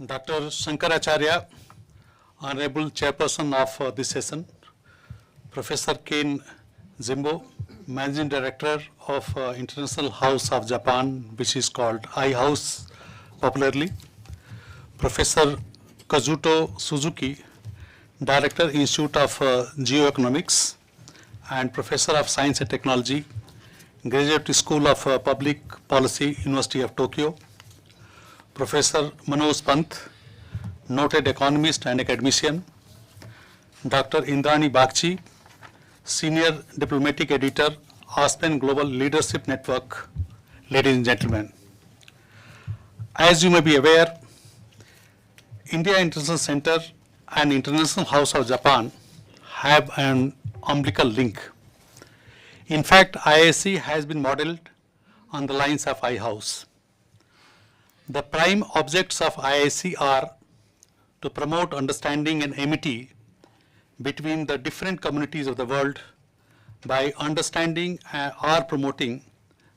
Dr. Shankar Acharya, Honorable Chairperson of this session, Professor Ken Jimbo, Managing Director of International House of Japan, which is called I House popularly, Professor Kazuto Suzuki, Director, Institute of Geoeconomics, and Professor of Science and Technology, Graduate School of Public Policy, University of Tokyo, Professor Manoj Pant, noted economist and academician, Dr. Indrani Bagchi, Senior Diplomatic Editor, Aspen Global Leadership Network. Ladies and gentlemen, as you may be aware, India International Center and International House of Japan have an umbilical link. In fact, IIC has been modeled on the lines of I House. The prime objects of IIC are to promote understanding and amity between the different communities of the world by understanding or promoting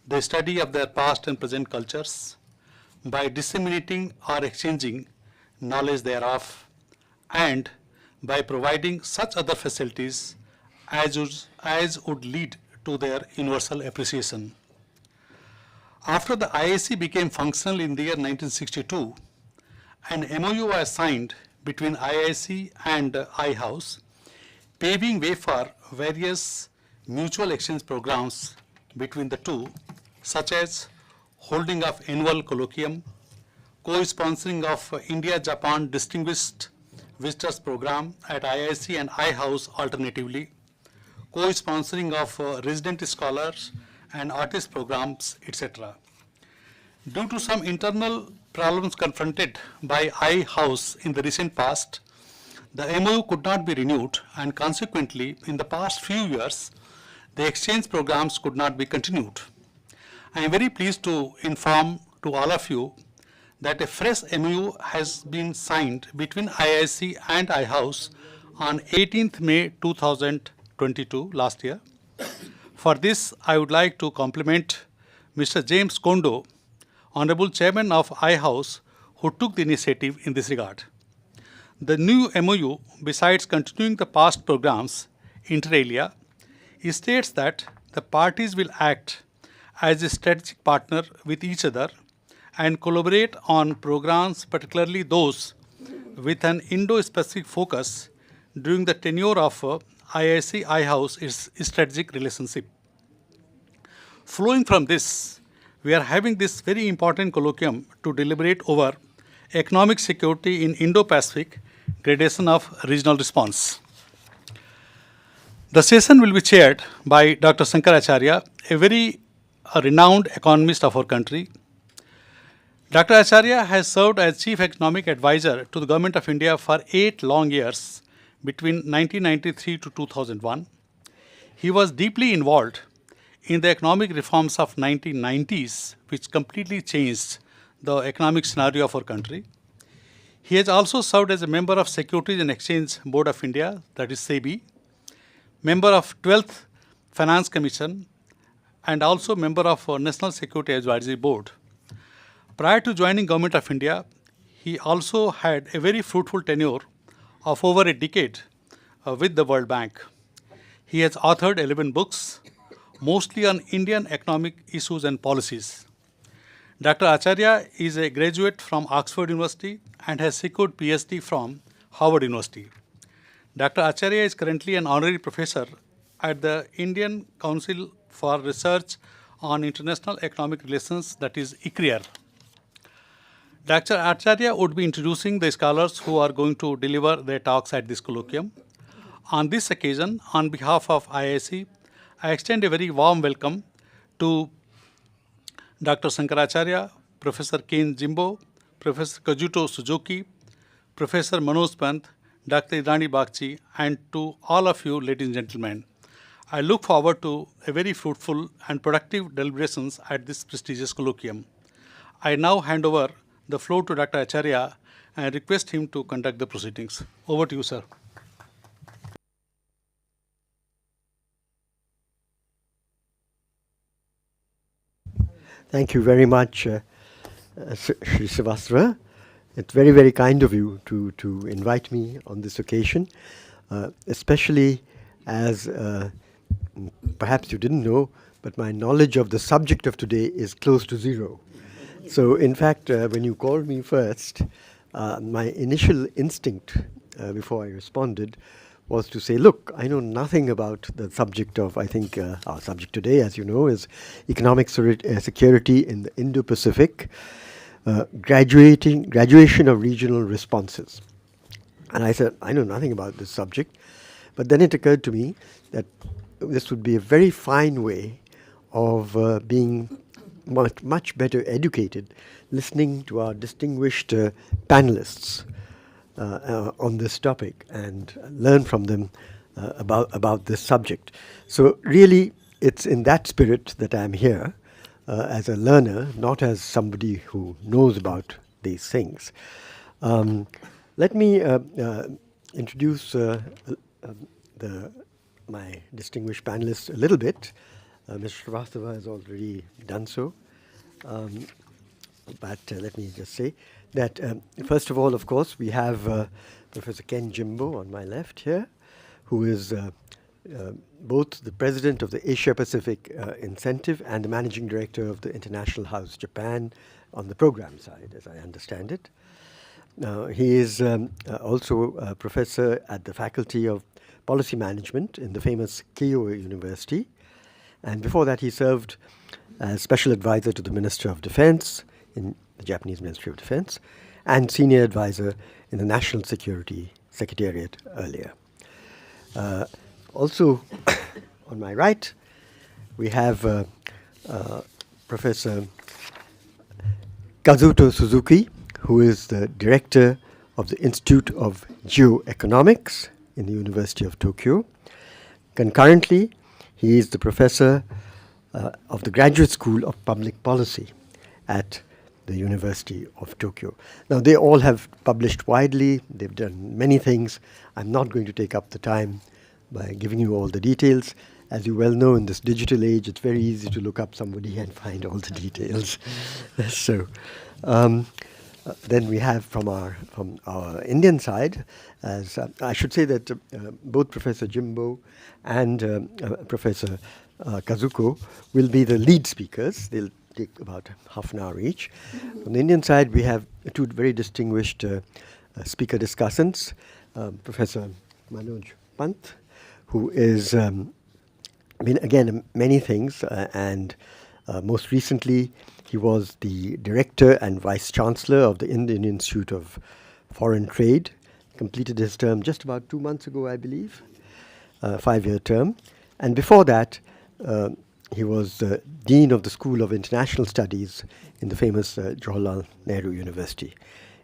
the study of their past and present cultures, by disseminating or exchanging knowledge thereof, and by providing such other facilities as would lead to their universal appreciation. After the IIC became functional in the year 1962, an MOU was signed between IIC and I House, paving way for various mutual exchange programs between the two, such as holding of annual colloquium, co-sponsoring of India-Japan Distinguished Visitors Program at IIC and I House alternatively, co-sponsoring of resident scholars and artist programs, etc. Due to some internal problems confronted by I House in the recent past, the MOU could not be renewed, and consequently, in the past few years, the exchange programs could not be continued. I am very pleased to inform to all of you that a fresh MOU has been signed between IIC and I House on 18th May 2022, last year. For this, I would like to compliment Mr. James Kondo, Honorable Chairman of I House, who took the initiative in this regard. The new MOU, besides continuing the past programs inter alia, states that the parties will act as a strategic partner with each other and collaborate on programs, particularly those with an Indo-Pacific focus during the tenure of IIC I House strategic relationship. Flowing from this, we are having this very important colloquium to deliberate over economic security in Indo-Pacific, gradation of regional response. The session will be chaired by Dr. Shankar Acharya, a very renowned economist of our country. Dr. Acharya has served as Chief Economic Advisor to the Government of India for 8 long years between 1993 to 2001. He was deeply involved in the economic reforms of 1990s, which completely changed the economic scenario of our country. He has also served as a member of Securities and Exchange Board of India, that is SEBI, member of 12th Finance Commission, and also member of National Security Advisory Board. Prior to joining Government of India, he also had a very fruitful tenure of over a decade with the World Bank. He has authored 11 books, mostly on Indian economic issues and policies. Dr. Acharya is a graduate from Oxford University and has secured PhD from Harvard University. Dr. Acharya is currently an honorary professor at the Indian Council for Research on International Economic Relations, that is ICRIER. Dr. Acharya would be introducing the scholars who are going to deliver their talks at this colloquium. On this occasion, on behalf of IIC, I extend a very warm welcome to Dr. Shankar Acharya, Professor Ken Jimbo, Professor Kazuto Suzuki, Professor Manoj Pant, Dr. Indrani Bagchi, and to all of you, ladies and gentlemen. I look forward to a very fruitful and productive deliberations at this prestigious colloquium. I now hand over the floor to Dr. Acharya and request him to conduct the proceedings. Over to you, sir. Thank you very much, Sri Sivastra. It's very, very kind of you to invite me on this occasion, especially as perhaps you didn't know, but my knowledge of the subject of today is close to zero. So, in fact, when you called me first, my initial instinct before I responded was to say, look, I know nothing about the subject of, I think our subject today, as you know, is economic security in the Indo-Pacific, graduation of regional responses. And I said, I know nothing about this subject. But then it occurred to me that this would be a very fine way of being much better educated, listening to our distinguished panelists on this topic and learn from them about this subject. So really, it's in that spirit that I'm here, as a learner, not as somebody who knows about these things. Let me introduce my distinguished panelists a little bit. Mr. Srivastava has already done so. But let me just say that, first of all, of course, we have Professor Ken Jimbo on my left here, who is both the president of the Asia-Pacific Incentive and the managing director of the International House Japan on the program side, as I understand it. He is also a professor at the Faculty of Policy Management in the famous Keio University. And before that, he served as special advisor to the Minister of Defense in the Japanese Ministry of Defense and senior advisor in the National Security Secretariat earlier. Also, on my right, we have Professor Kazuto Suzuki, who is the director of the Institute of Geoeconomics in the University of Tokyo. Concurrently, he is the professor of the Graduate School of Public Policy at the University of Tokyo. Now, they all have published widely. They've done many things. I'm not going to take up the time by giving you all the details. As you well know, in this digital age, it's very easy to look up somebody and find all the details. So, then we have from our Indian side, as I should say that both Professor Jimbo and Professor Kazuko will be the lead speakers. They'll take about half an hour each. On the Indian side, we have two very distinguished speaker discussants, Professor Manoj Pant, who is been again many things, and most recently he was the director and vice chancellor of the Indian Institute of Foreign Trade. Completed his term just about 2 months ago, I believe, 5-year term. And before that, he was dean of the School of International Studies in the famous Jawaharlal Nehru University.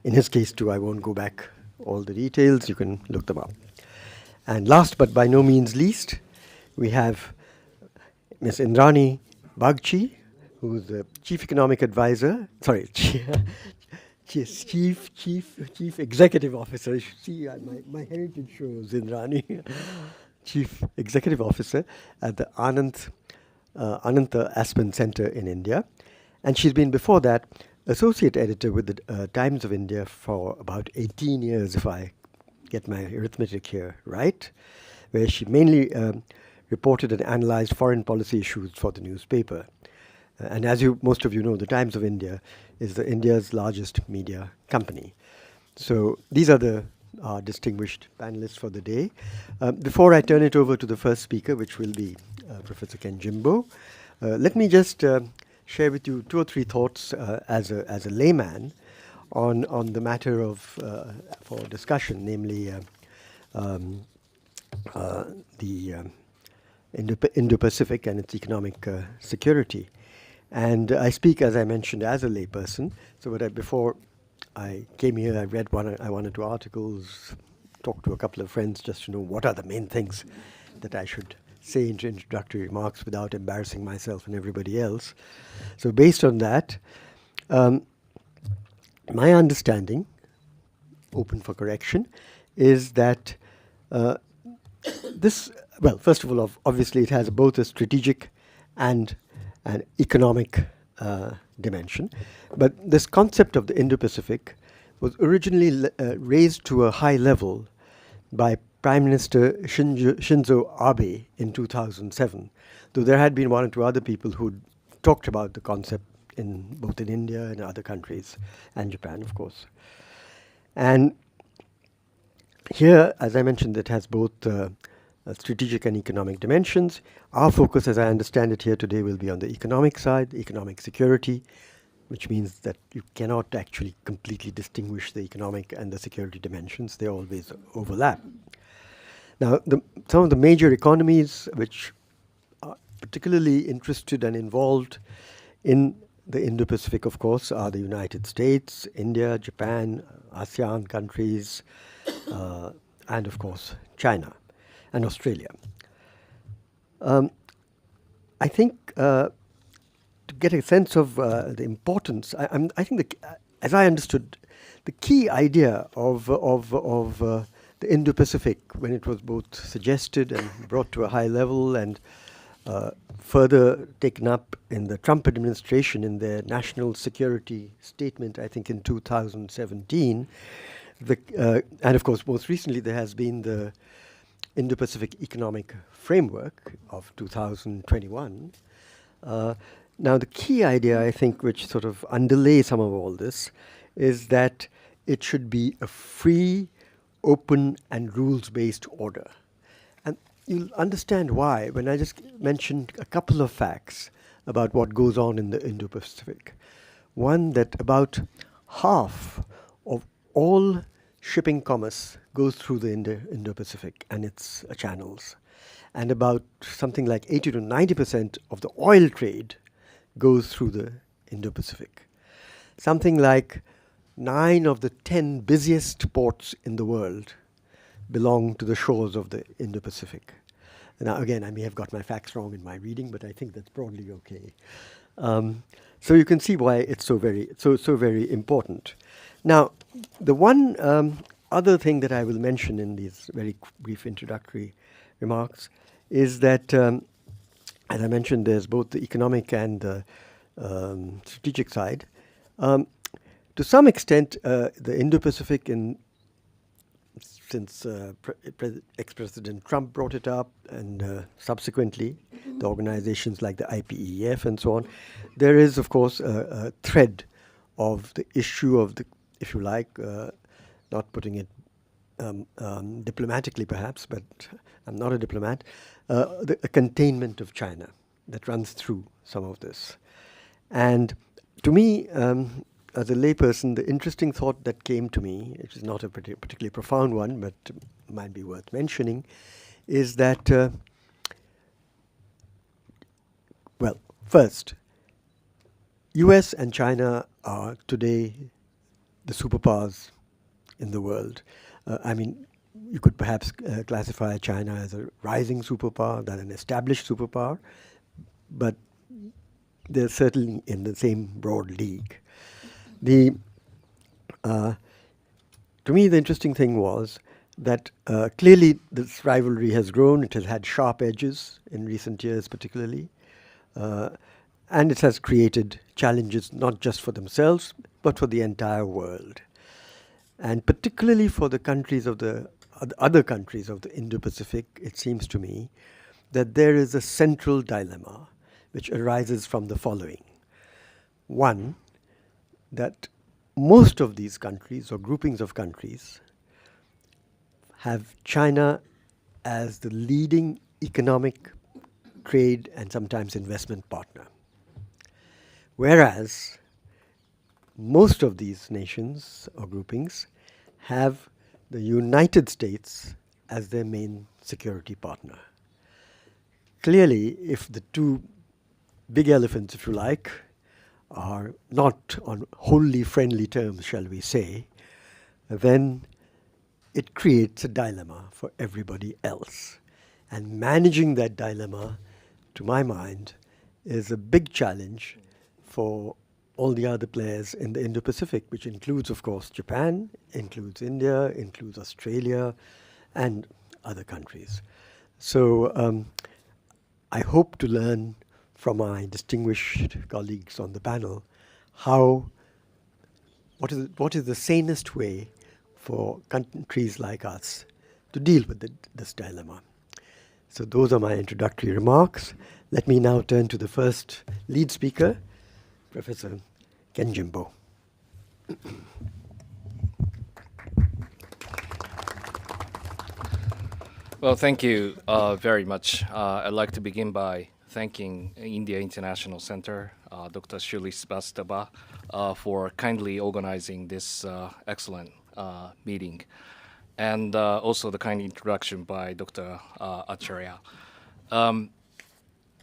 In his case, too, I won't go back all the details. You can look them up. And last but by no means least, we have Ms. Indrani Bagchi, who is the chief economic advisor, chief executive officer. You should see my heritage shows Indrani, chief executive officer at the Ananta Aspen Center in India. And she's been before that associate editor with the Times of India for about 18 years, if I get my arithmetic here right, where she mainly reported and analyzed foreign policy issues for the newspaper. And as most of you know, the Times of India is India's largest media company. So these are our distinguished panelists for the day. Before I turn it over to the first speaker, which will be Professor Ken Jimbo, let me just share with you 2 or 3 thoughts as a layman on the matter of for discussion, namely the Indo-Pacific and its economic security. And I speak, as I mentioned, as a layperson. So before I came here, I read one or two articles, talked to a couple of friends just to know what are the main things that I should say in introductory remarks without embarrassing myself and everybody else. So based on that, my understanding, open for correction, is that first of all, obviously it has both a strategic and an economic dimension. But this concept of the Indo-Pacific was originally raised to a high level by Prime Minister Shinzo Abe in 2007, though there had been one or two other people who talked about the concept both in India and other countries, and Japan, of course. And here, as I mentioned, it has both strategic and economic dimensions. Our focus, as I understand it here today, will be on the economic side, economic security, which means that you cannot actually completely distinguish the economic and the security dimensions. They always overlap. Now, some of the major economies which are particularly interested and involved in the Indo-Pacific, of course, are the United States, India, Japan, ASEAN countries, and of course, China and Australia. I think to get a sense of the importance, I think as I understood, the key idea of the Indo-Pacific, when it was both suggested and brought to a high level and further taken up in the Trump administration in their national security statement, I think in 2017, and of course most recently there has been the Indo-Pacific Economic Framework of 2021. Now the key idea, I think, which sort of underlays some of all this is that it should be a free, open and rules-based order. And you'll understand why when I just mentioned a couple of facts about what goes on in the Indo-Pacific. One, that about half of all shipping commerce goes through the Indo-Pacific and its channels. And about something like 80 to 90% of the oil trade goes through the Indo-Pacific. Something like 9 of the 10 busiest ports in the world belong to the shores of the Indo-Pacific. Now, again, I may have got my facts wrong in my reading, but I think that's broadly okay. So you can see why it's so very important. Now, the one other thing that I will mention in these very brief introductory remarks is that, as I mentioned, there's both the economic and the strategic side. To some extent, the Indo-Pacific, since ex-President Trump brought it up, and subsequently the organizations like the IPEF and so on, there is, of course, a thread of the issue of the, if you like, not putting it diplomatically perhaps, but I'm not a diplomat, a containment of China that runs through some of this. And to me, as a layperson, the interesting thought that came to me, which is not a particularly profound one, but might be worth mentioning, is that, well, first, US and China are today the superpowers in the world. I mean, you could perhaps classify China as a rising superpower than an established superpower, but they're certainly in the same broad league. To me, the interesting thing was that clearly this rivalry has grown. It has had sharp edges in recent years particularly, and it has created challenges not just for themselves, but for the entire world. And particularly for the countries of the other countries of the Indo-Pacific, it seems to me that there is a central dilemma which arises from the following. One, that most of these countries or groupings of countries have China as the leading economic, trade, and sometimes investment partner. Whereas most of these nations or groupings have the United States as their main security partner. Clearly, if the two big elephants, if you like, are not on wholly friendly terms, shall we say, then it creates a dilemma for everybody else. And managing that dilemma, to my mind, is a big challenge for all the other players in the Indo-Pacific, which includes, of course, Japan, includes India, includes Australia, and other countries. So I hope to learn from my distinguished colleagues on the panel how what is the sanest way for countries like us to deal with this dilemma? So those are my introductory remarks. Let me now turn to the first lead speaker, Professor Ken Jimbo. Well, thank you very much. I'd like to begin by thanking India International Center, Dr. Shirley Srivastava, for kindly organizing this excellent meeting, and also the kind introduction by Dr. Acharya.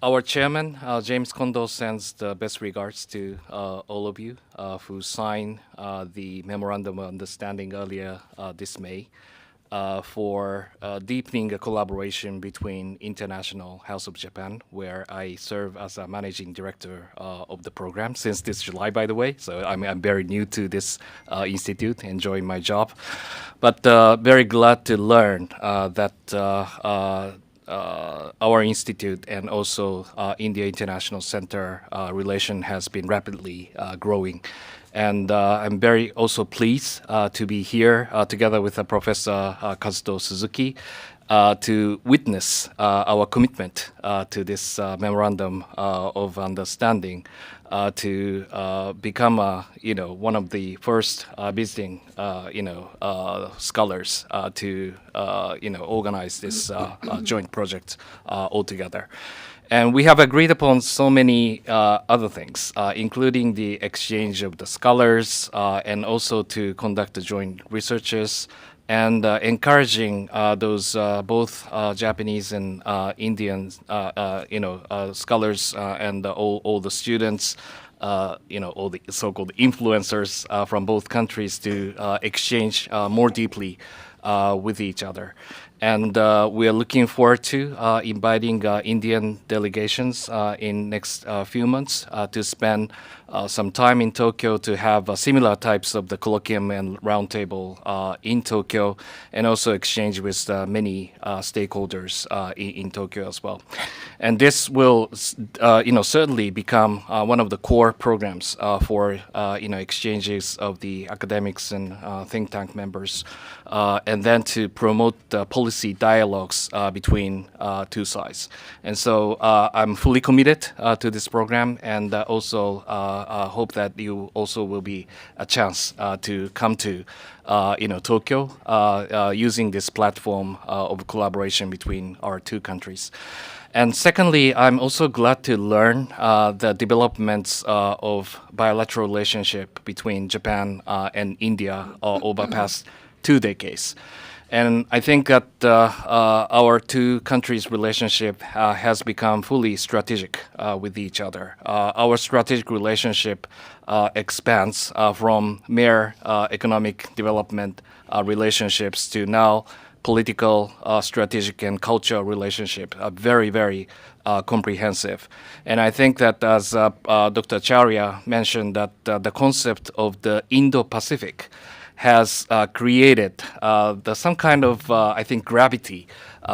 Our chairman, James Kondo, sends the best regards to all of you who signed the Memorandum of Understanding earlier this May for deepening a collaboration between International House of Japan, where I serve as a managing director of the program since this July, by the way. So I'm very new to this institute, enjoying my job. But very glad to learn that our institute and also India International Center relation has been rapidly growing. And I'm very also pleased to be here together with Professor Kazuto Suzuki to witness our commitment to this memorandum of understanding to become one of the first visiting scholars to organize this joint project altogether. And we have agreed upon so many other things, including the exchange of the scholars and also to conduct the joint researches and encouraging those both Japanese and Indian, scholars and all the students, all the so-called influencers from both countries to exchange more deeply with each other. And we are looking forward to inviting Indian delegations in next few months to spend some time in Tokyo to have similar types of the colloquium and roundtable in Tokyo, and also exchange with many stakeholders in Tokyo as well. And this will, certainly become one of the core programs for exchanges of the academics and think tank members, and then to promote policy dialogues between two sides. And so I'm fully committed to this program, and also hope that you also will be a chance to come to Tokyo using this platform of collaboration between our two countries. And secondly, I'm also glad to learn the developments of bilateral relationship between Japan and India over past 2 decades. And I think that our two countries' relationship has become fully strategic with each other. Our strategic relationship expands from mere economic development relationships to now political, strategic, and cultural relationship are very, very comprehensive. And I think that as Dr. Acharya mentioned, that the concept of the Indo-Pacific has created some kind of, I think, gravity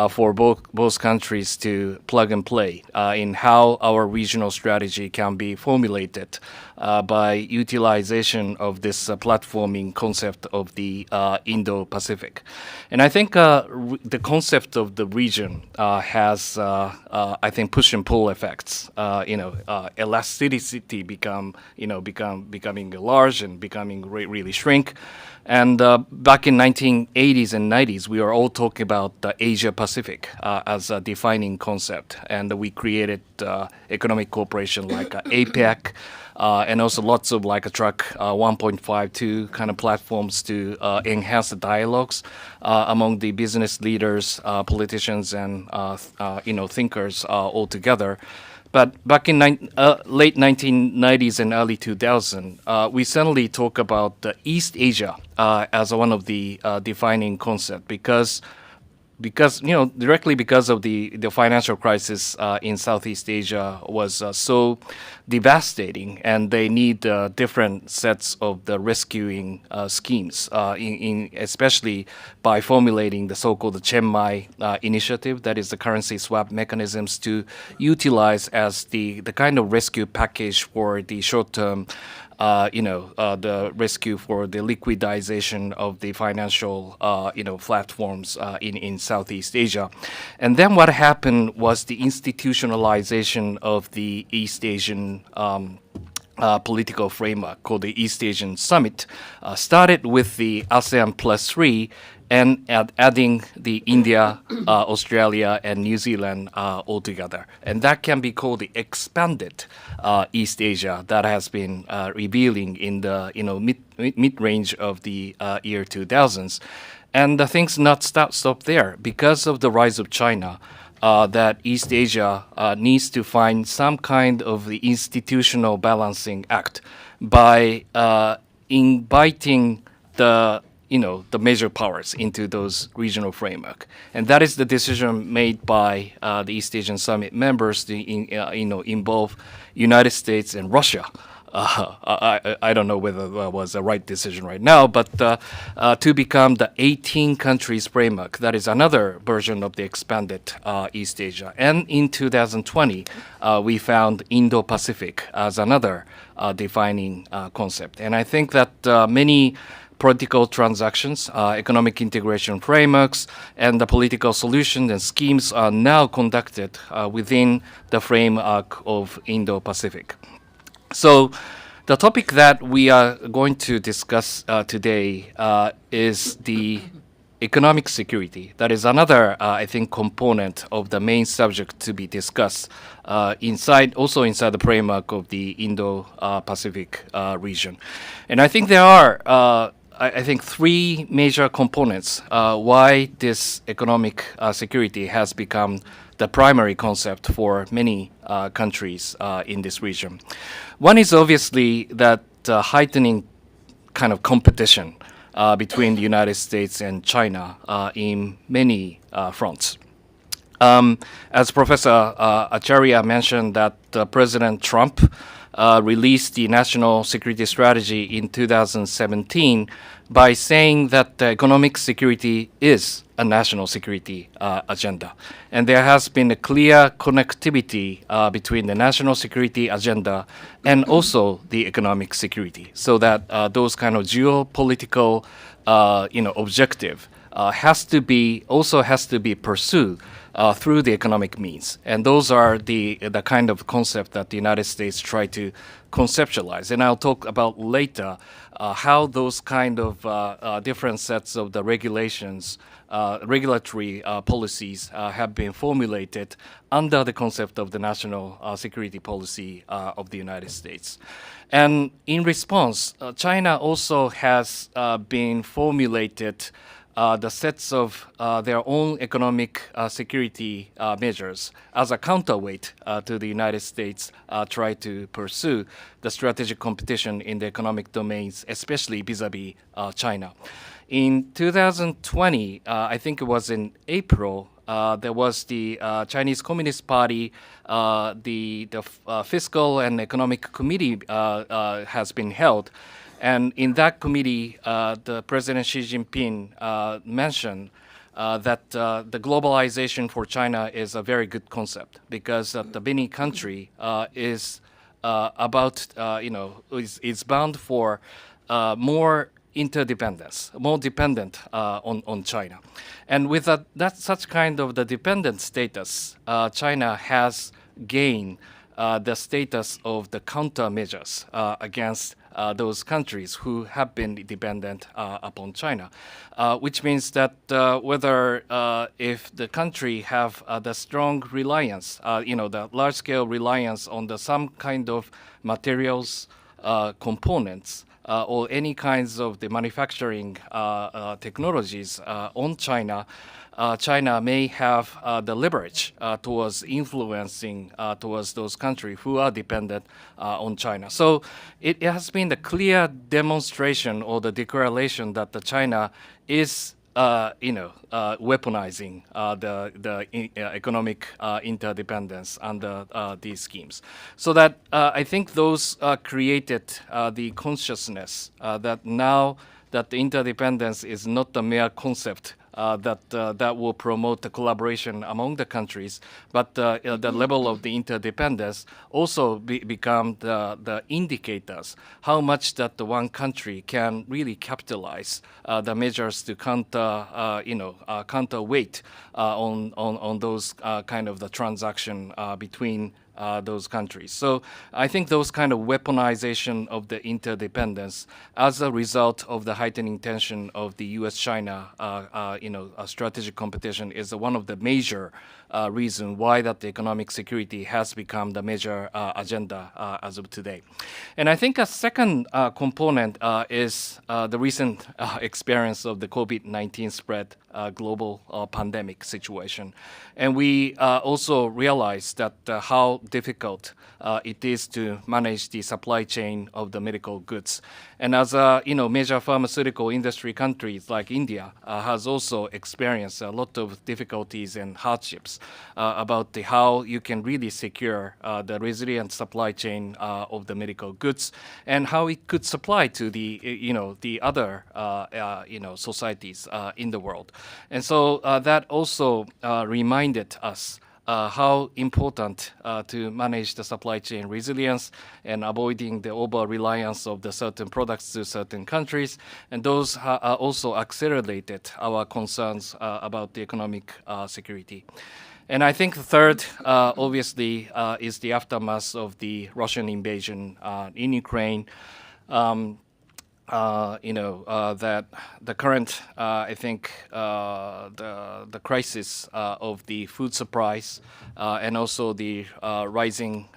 for both countries to plug and play in how our regional strategy can be formulated by utilization of this platforming concept of the Indo-Pacific. And I think the concept of the region has, I think, push and pull effects. Elasticity becoming large and becoming really shrink. And back in 1980s and 90s, we were all talking about the Asia Pacific as a defining concept, and we created economic cooperation like APEC, and also lots of like a track 1.52 kind of platforms to enhance the dialogues among the business leaders, politicians, and thinkers all together. But back in late 1990s and early 2000, we suddenly talk about East Asia as one of the defining concepts because directly because of the financial crisis in Southeast Asia was so devastating, and they need different sets of the rescuing schemes, especially by formulating the so-called Chiang Mai initiative, that is the currency swap mechanisms to utilize as the kind of rescue package for the short-term the rescue for the liquidization of the financial, platforms in Southeast Asia. And then what happened was the institutionalization of the East Asian political framework called the East Asian Summit, started with the ASEAN plus 3 and adding the India, Australia, and New Zealand all together. And that can be called the expanded East Asia that has been revealing in the mid-range of the year 2000s. And the things not stop there. Because of the rise of China, that East Asia needs to find some kind of the institutional balancing act by inviting the major powers into those regional framework, and that is the decision made by the East Asian Summit members to involve United States and Russia. I don't know whether that was the right decision right now, but to become the 18 countries framework, that is another version of the expanded East Asia. And in 2020, we found Indo-Pacific as another defining concept. And I think that many political transactions, economic integration frameworks, and the political solutions and schemes are now conducted within the framework of Indo-Pacific. So the topic that we are going to discuss today is the economic security. That is another, I think, component of the main subject to be discussed inside the framework of the Indo-Pacific region. And I think there are I think three major components why this economic security has become the primary concept for many countries in this region. One is obviously that heightening kind of competition between the United States and China in many fronts. As Professor Acharya mentioned, that President Trump released the National Security Strategy in 2017 by saying that the economic security is a national security agenda. And there has been a clear connectivity between the national security agenda and also the economic security, so that those kind of geopolitical objective has to be pursued through the economic means. And those are the kind of concept that the United States try to conceptualize. And I'll talk about later how those kind of different sets of the regulations, regulatory policies have been formulated under the concept of the national security policy of the United States. And in response, China also has been formulated the sets of their own economic security measures as a counterweight to the United States try to pursue the strategic competition in the economic domains, especially vis-a-vis China. In 2020, I think it was in April, there was the Chinese Communist Party, the Fiscal and Economic Committee has been held. And in that committee, the President Xi Jinping mentioned that the globalization for China is a very good concept, because the Benin country is is bound for more interdependence, more dependent on China. And with that such kind of the dependent status, China has gained the status of the countermeasures against those countries who have been dependent upon China, which means that whether if the country have the strong reliance, the large-scale reliance on some kind of materials, components, or any kinds of the manufacturing technologies on China, China may have the leverage towards influencing towards those countries who are dependent on China. So it has been the clear demonstration or the declaration that the China is weaponizing the economic interdependence under these schemes. So that I think those created the consciousness that now that the interdependence is not a mere concept that will promote the collaboration among the countries, but the level of the interdependence also become the indicators how much that the one country can really capitalize the measures to counterweight on those kind of the transaction between those countries. So I think those kind of weaponization of the interdependence as a result of the heightening tension of the U.S.-China, strategic competition is one of the major reason why that the economic security has become the major agenda as of today. And I think a second component is the recent experience of the COVID-19 spread global pandemic situation. And we also realize that how difficult it is to manage the supply chain of the medical goods. And as major pharmaceutical industry countries like India has also experienced a lot of difficulties and hardships about how you can really secure the resilient supply chain of the medical goods and how it could supply to the other societies in the world. And so that also reminded us how important to manage the supply chain resilience and avoiding the over-reliance of the certain products to certain countries. And those also accelerated our concerns about the economic security. And I think the third, obviously, is the aftermath of the Russian invasion in Ukraine. That the current, I think, the crisis of the food supplies and also the rising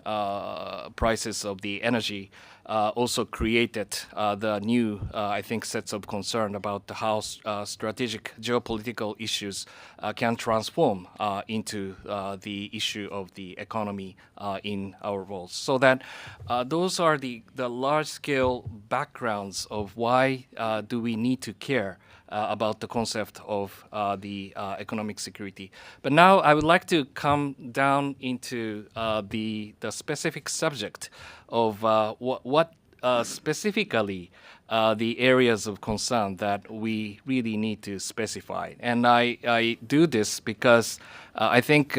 prices of the energy also created the new, I think, sets of concern about how strategic geopolitical issues can transform into the issue of the economy in our world. So that those are the large-scale backgrounds of why do we need to care about the concept of the economic security. But now I would like to come down into the specific subject of what specifically the areas of concern that we really need to specify. And I do this because I think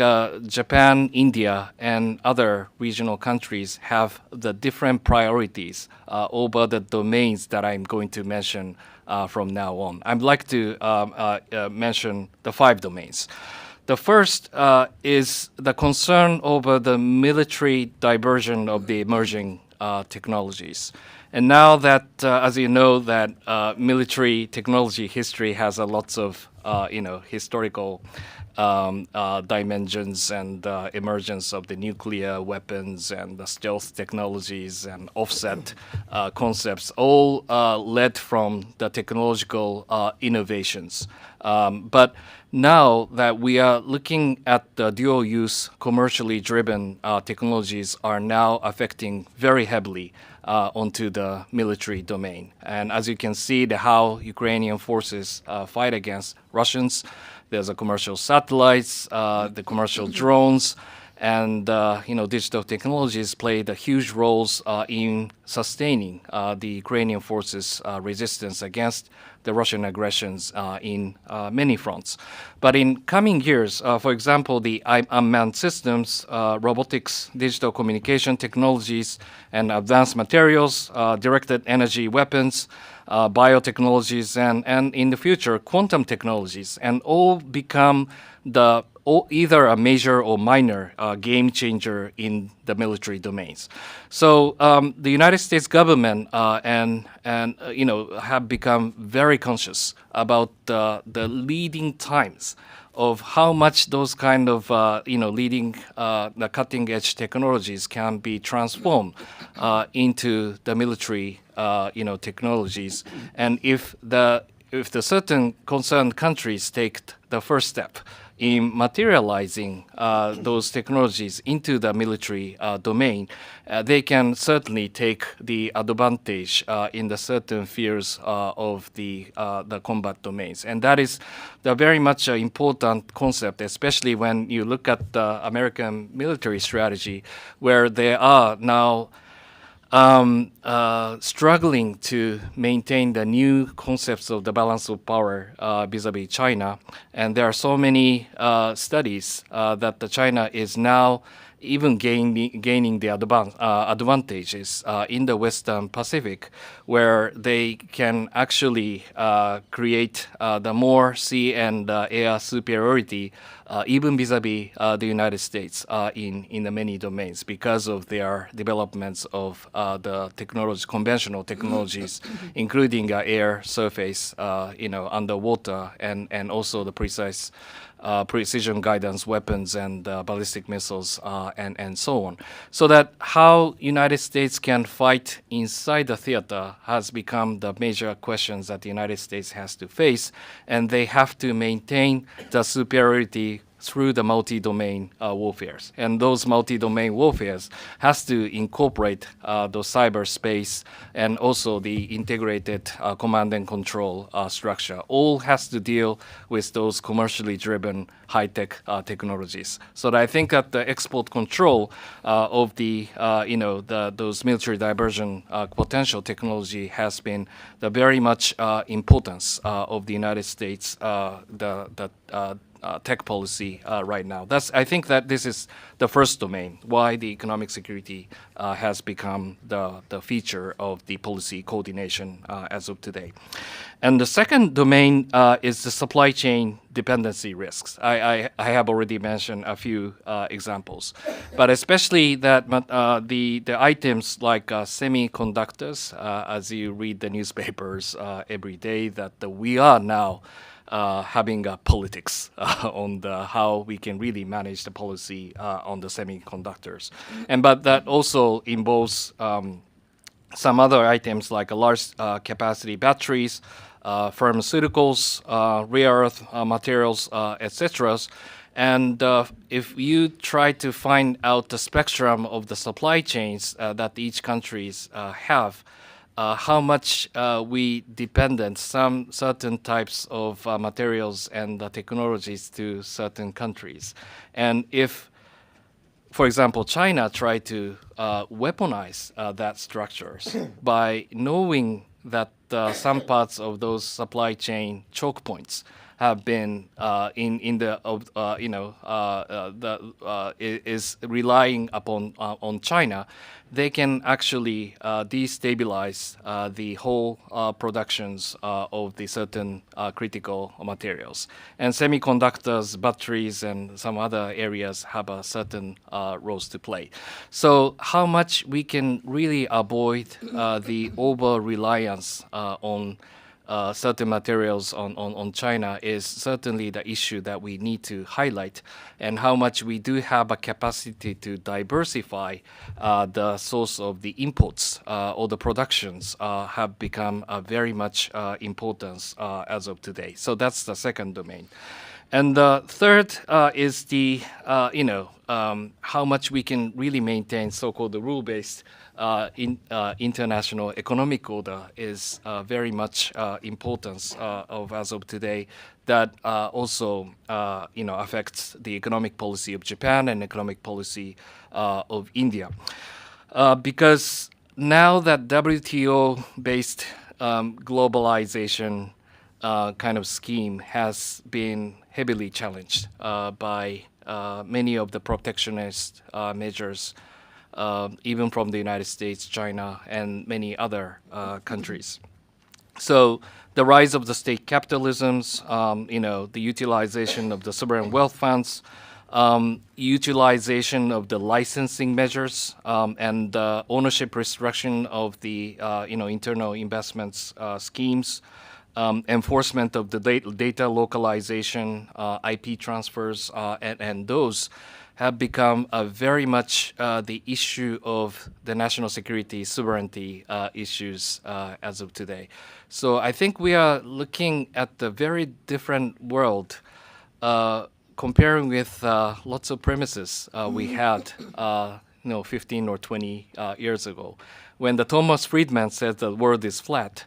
Japan, India, and other regional countries have the different priorities over the domains that I'm going to mention from now on. I'd like to mention the 5 domains. The first is the concern over the military diversion of the emerging technologies. And now that, as you know, that military technology history has a lots of, historical dimensions and emergence of the nuclear weapons and the stealth technologies and offset concepts, all led from the technological innovations. But now that we are looking at the dual-use, commercially driven technologies are now affecting very heavily onto the military domain. And as you can see, how Ukrainian forces fight against Russians, there's a commercial satellites, the commercial drones, and digital technologies played a huge roles in sustaining the Ukrainian forces' resistance against the Russian aggressions in many fronts. But in coming years, for example, the unmanned systems, robotics, digital communication technologies, and advanced materials, directed energy weapons, biotechnologies, and in the future, quantum technologies, and all become either a major or minor game changer in the military domains. So the United States government have become very conscious about the leading times of how much those kind of leading the cutting edge technologies can be transformed into the military technologies, and if the certain concerned countries take the first step in materializing those technologies into the military domain, they can certainly take the advantage in the certain fields of the combat domains. And that is the very much important concept, especially when you look at the American military strategy, where there are now struggling to maintain the new concepts of the balance of power vis-a-vis China. And there are so many studies that the China is now even gaining the advantages in the Western Pacific, where they can actually create the more sea and air superiority even vis-a-vis the United States in the many domains because of their developments of the technology, conventional technologies, including air, surface, underwater, and also the precision guidance weapons and ballistic missiles and so on. So that how United States can fight inside the theater has become the major questions that the United States has to face, and they have to maintain the superiority through the multi-domain warfares. And those multi-domain warfares has to incorporate the cyberspace and also the integrated command and control structure. All has to deal with those commercially driven high-tech technologies. So that I think that the export control of those military diversion potential technology has been the very much importance of the United States, tech policy right now. I think that this is the first domain, why the economic security has become the feature of the policy coordination as of today. And the second domain is the supply chain dependency risks. I have already mentioned a few examples, but especially that the items like semiconductors, as you read the newspapers every day, that we are now having politics on how we can really manage the policy on the semiconductors. But that also involves some other items like large capacity batteries, pharmaceuticals, rare earth materials, etc. And if you try to find out the spectrum of the supply chains that each countries have, how much we dependent some certain types of materials and technologies to certain countries. And if, for example, China tried to weaponize that structures by knowing that some parts of those supply chain choke points have been is relying on China, they can actually destabilize the whole productions of the certain critical materials. And semiconductors, batteries, and some other areas have a certain roles to play. So how much we can really avoid the over-reliance on certain materials on China is certainly the issue that we need to highlight, and how much we do have a capacity to diversify the source of the imports or the productions have become very much importance as of today. So that's the second domain. And the third is the, how much we can really maintain so-called rule-based international economic order is very much importance of as of today that also affects the economic policy of Japan and economic policy of India. Because now that WTO-based globalization kind of scheme has been heavily challenged by many of the protectionist measures, even from the United States, China, and many other countries. So the rise of the state capitalisms, the utilization of the sovereign wealth funds, utilization of the licensing measures, and ownership restriction of the internal investments schemes, enforcement of the data localization, IP transfers, and those have become very much the issue of the national security sovereignty issues as of today. So I think we are looking at a very different world comparing with lots of premises we had 15 or 20 years ago. When the Thomas Friedman said the world is flat,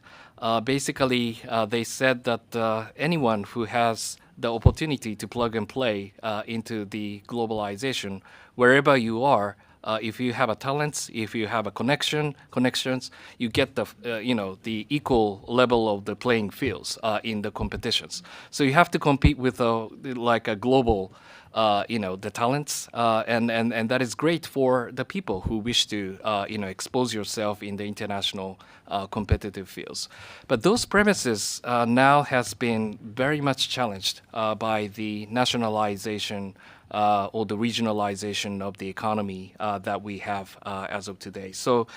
basically they said that anyone who has the opportunity to plug and play into the globalization, wherever you are, if you have a talents, if you have a connections, you get the the equal level of the playing fields in the competitions. So you have to compete with like a global the talents, and that is great for the people who wish to, expose yourself in the international competitive fields. But those premises now has been very much challenged by the nationalization or the regionalization of the economy that we have as of today. So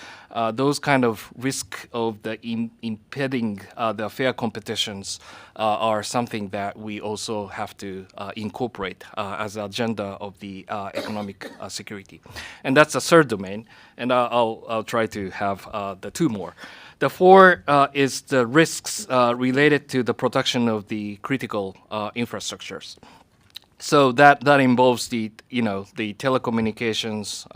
those kind of risk of the impeding the fair competitions are something that we also have to incorporate as an agenda of the economic security. And that's a third domain, and I'll try to have the two more. The four is the risks related to the production of the critical infrastructures. So that involves the the telecommunications,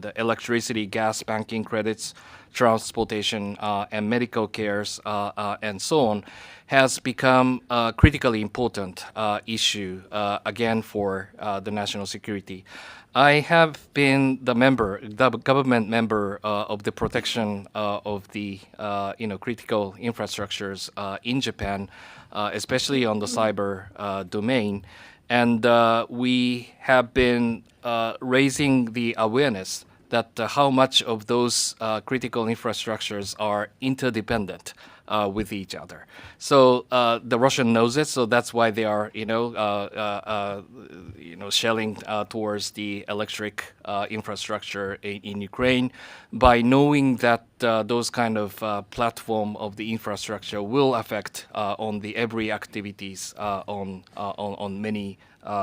the electricity, gas, banking credits, transportation, and medical cares, and so on, has become a critically important issue again for the national security. I have been the government member of the protection of the critical infrastructures in Japan, especially on the cyber domain, and we have been raising the awareness that how much of those critical infrastructures are interdependent with each other. So the Russian knows it, so that's why they are, shelling towards the electric infrastructure in Ukraine, by knowing that those kind of platform of the infrastructure will affect on the every activities on many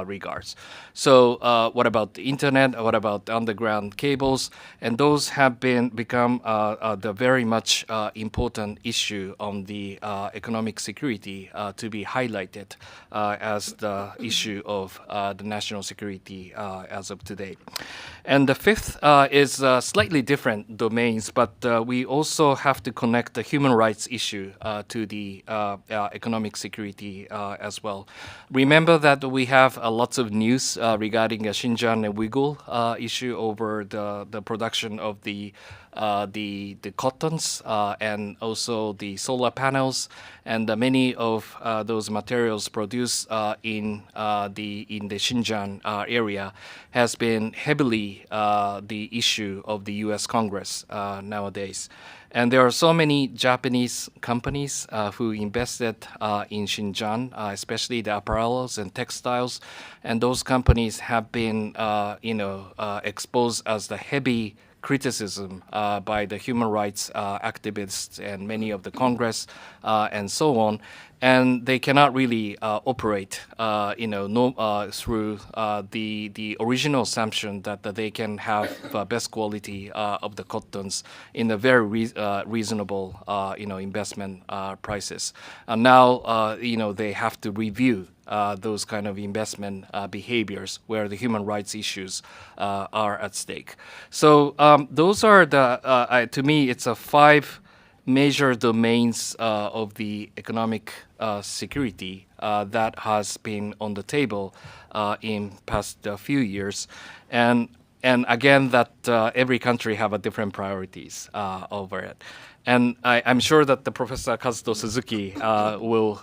regards. So what about the internet? What about underground cables? And those have become the very much important issue on the economic security to be highlighted as the issue of the national security as of today. And the fifth is slightly different domains, but we also have to connect the human rights issue to the economic security as well. Remember that we have lots of news regarding Xinjiang and Uyghur issue over the production of the cottons and also the solar panels, and many of those materials produced in the Xinjiang area has been heavily the issue of the U.S. Congress nowadays. And there are so many Japanese companies who invested in Xinjiang, especially the apparels and textiles, and those companies have been, exposed as the heavy criticism by the human rights activists and many of the Congress and so on, and they cannot really operate, through the original assumption that they can have best quality of the cottons in a very reasonable, investment prices. And now, they have to review those kind of investment behaviors where the human rights issues are at stake. So those are to me, it's a 5 major domains of the economic security that has been on the table in past few years. And again, that every country have a different priorities over it. And I'm sure that the Professor Kazuto Suzuki will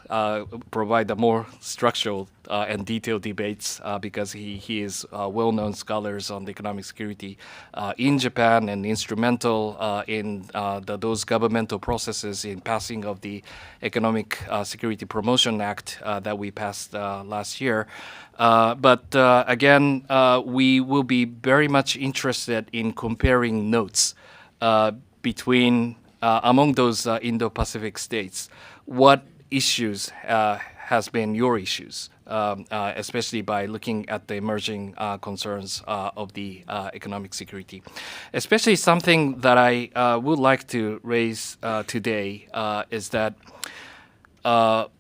provide a more structural and detailed debates because he is well-known scholars on the economic security in Japan and instrumental in those governmental processes in passing of the Economic Security Promotion Act that we passed last year. But again, we will be very much interested in comparing notes between among those Indo-Pacific states. What issues has been your issues, especially by looking at the emerging concerns of the economic security? Especially something that I would like to raise today is that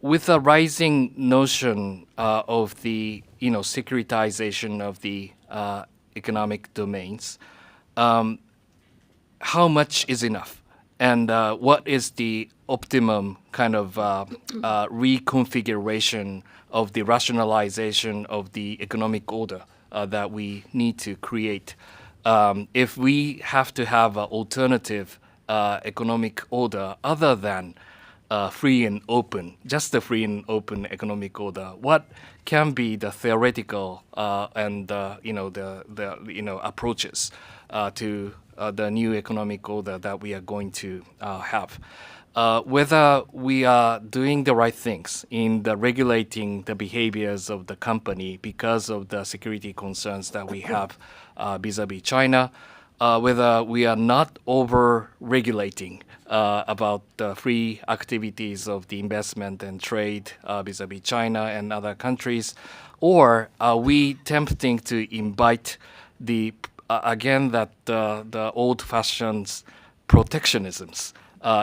with the rising notion of the securitization of the economic domains, how much is enough? And what is the optimum kind of reconfiguration of the rationalization of the economic order that we need to create if we have to have an alternative economic order other than free and open, just the free and open economic order, what can be the theoretical and the approaches to the new economic order that we are going to have? Whether we are doing the right things in the regulating the behaviors of the company because of the security concerns that we have vis-a-vis China, whether we are not over-regulating about the free activities of the investment and trade vis-a-vis China and other countries, or are we tempting to invite the again that the old-fashioned protectionisms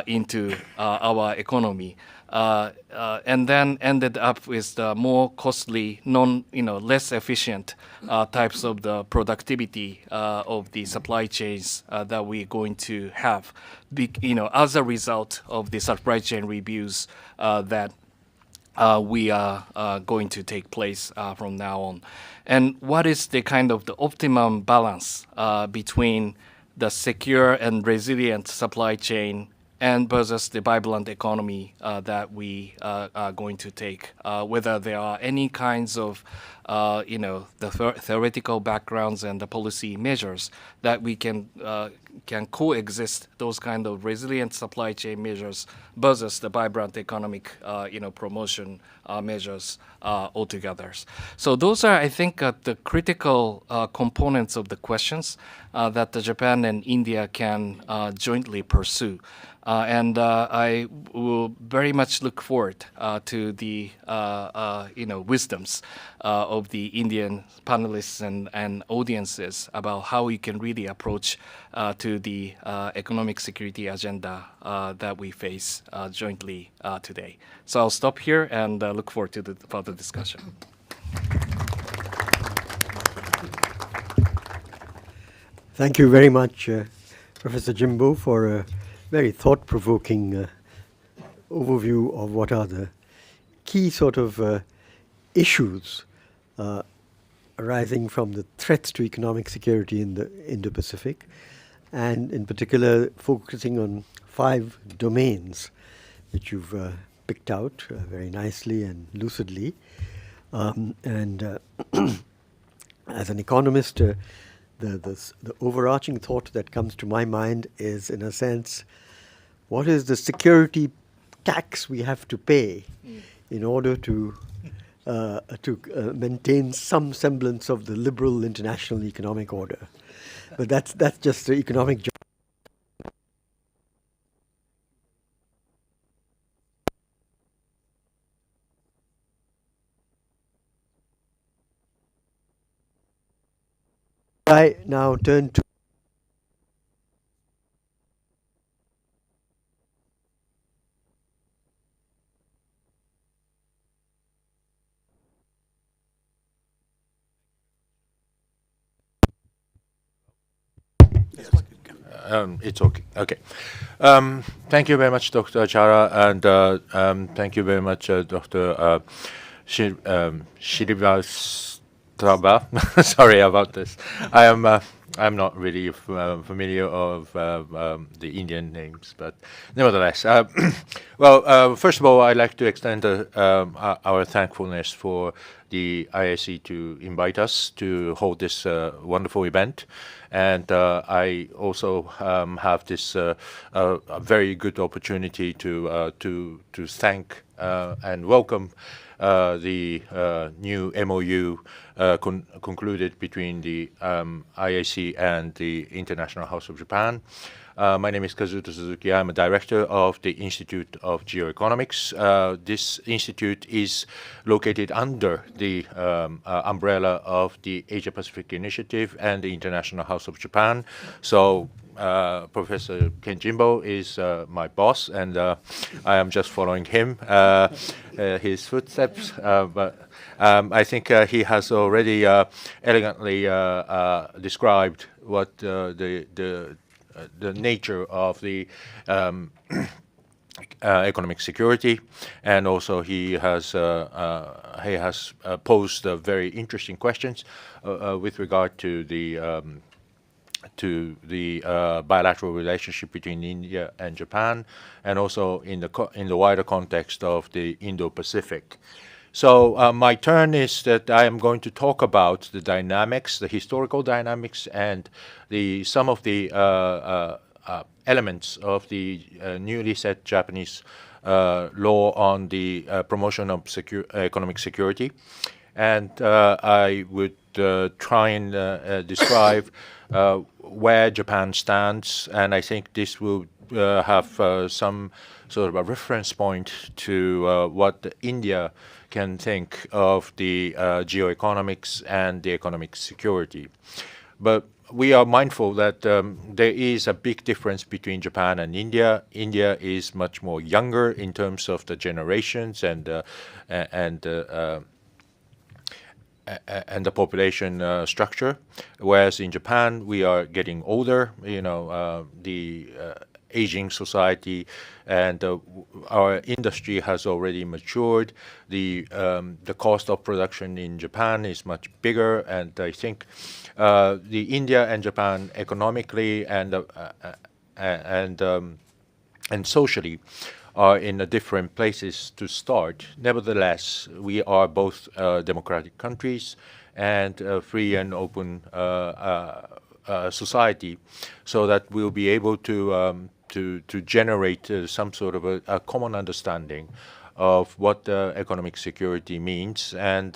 into our economy, and then ended up with the more costly, less efficient types of the productivity of the supply chains that we're going to have, as a result of the supply chain reviews that we are going to take place from now on. And what is the kind of the optimum balance between the secure and resilient supply chain and versus the vibrant economy that we are going to take, whether there are any kinds of, the theoretical backgrounds and the policy measures that we can coexist, those kind of resilient supply chain measures versus the vibrant economic, promotion measures altogether. So those are, I think, the critical components of the questions that the Japan and India can jointly pursue. And I will very much look forward to the wisdoms of the Indian panelists and audiences about how we can really approach to the economic security agenda that we face jointly today. So I'll stop here and look forward to the further discussion. Thank you very much, Professor Jimbo, for a very thought-provoking overview of what are the key sort of issues arising from the threats to economic security in the Indo-Pacific, and in particular focusing on 5 domains which you've picked out very nicely and lucidly. As an economist, the overarching thought that comes to my mind is, in a sense, what is the security tax we have to pay in order to maintain some semblance of the liberal international economic order? But that's just the economic job. I now turn to it's okay. Okay. Thank you very much, Dr. Acharya, and thank you very much, Dr. Shrivastava. Sorry about this. I'm not really familiar of the Indian names, but nevertheless, well, first of all, I'd like to extend our thankfulness for the IAC to invite us to hold this wonderful event. And I also have this a very good opportunity to thank and welcome the new MOU concluded between the IAC and the International House of Japan. My name is Kazuto Suzuki. I'm a director of the Institute of Geoeconomics. This institute is located under the umbrella of the Asia-Pacific Initiative and the International House of Japan. So Professor Ken Jimbo is my boss, and I am just following him, his footsteps. But I think he has already elegantly described what the nature of the economic security, and also he has posed very interesting questions with regard to the to the bilateral relationship between India and Japan, and also in the wider context of the Indo-Pacific. So my turn is that I am going to talk about the dynamics, the historical dynamics, and some of the elements of the newly set Japanese law on the promotion of economic security. And I would try and describe where Japan stands, and I think this will have some sort of a reference point to what India can think of the geoeconomics and the economic security. But we are mindful that there is a big difference between Japan and India. India is much more younger in terms of the generations and the population structure, whereas in Japan we are getting older. The aging society, and our industry has already matured. The cost of production in Japan is much bigger, and I think the India and Japan economically and socially are in different places to start. Nevertheless, we are both democratic countries and free and open society, so that we'll be able to generate some sort of a common understanding of what economic security means, and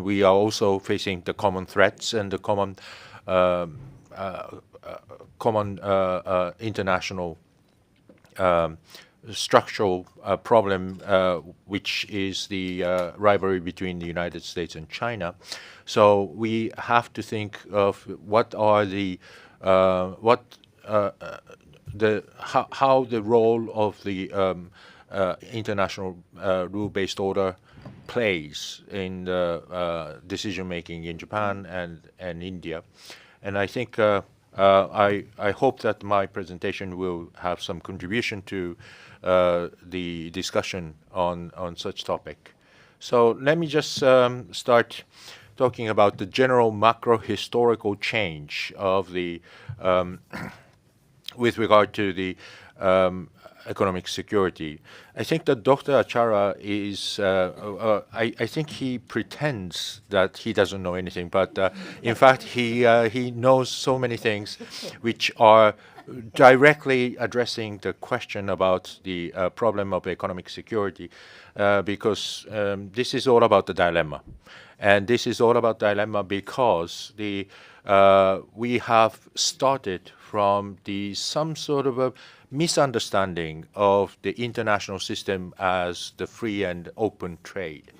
we are also facing the common threats and the common international structural problem, which is the rivalry between the United States and China. So we have to think of what are how the role of the international rule-based order plays in the decision making in Japan and India. And I think I hope that my presentation will have some contribution to the discussion on such topic. So let me just start talking about the general macro historical change of the with regard to the economic security. I think that Dr. Acharya is, I think he pretends that he doesn't know anything, but in fact he knows so many things which are directly addressing the question about the problem of economic security, because this is all about the dilemma. And this is all about dilemma because we have started from some sort of a misunderstanding of the international system as the free and open trade.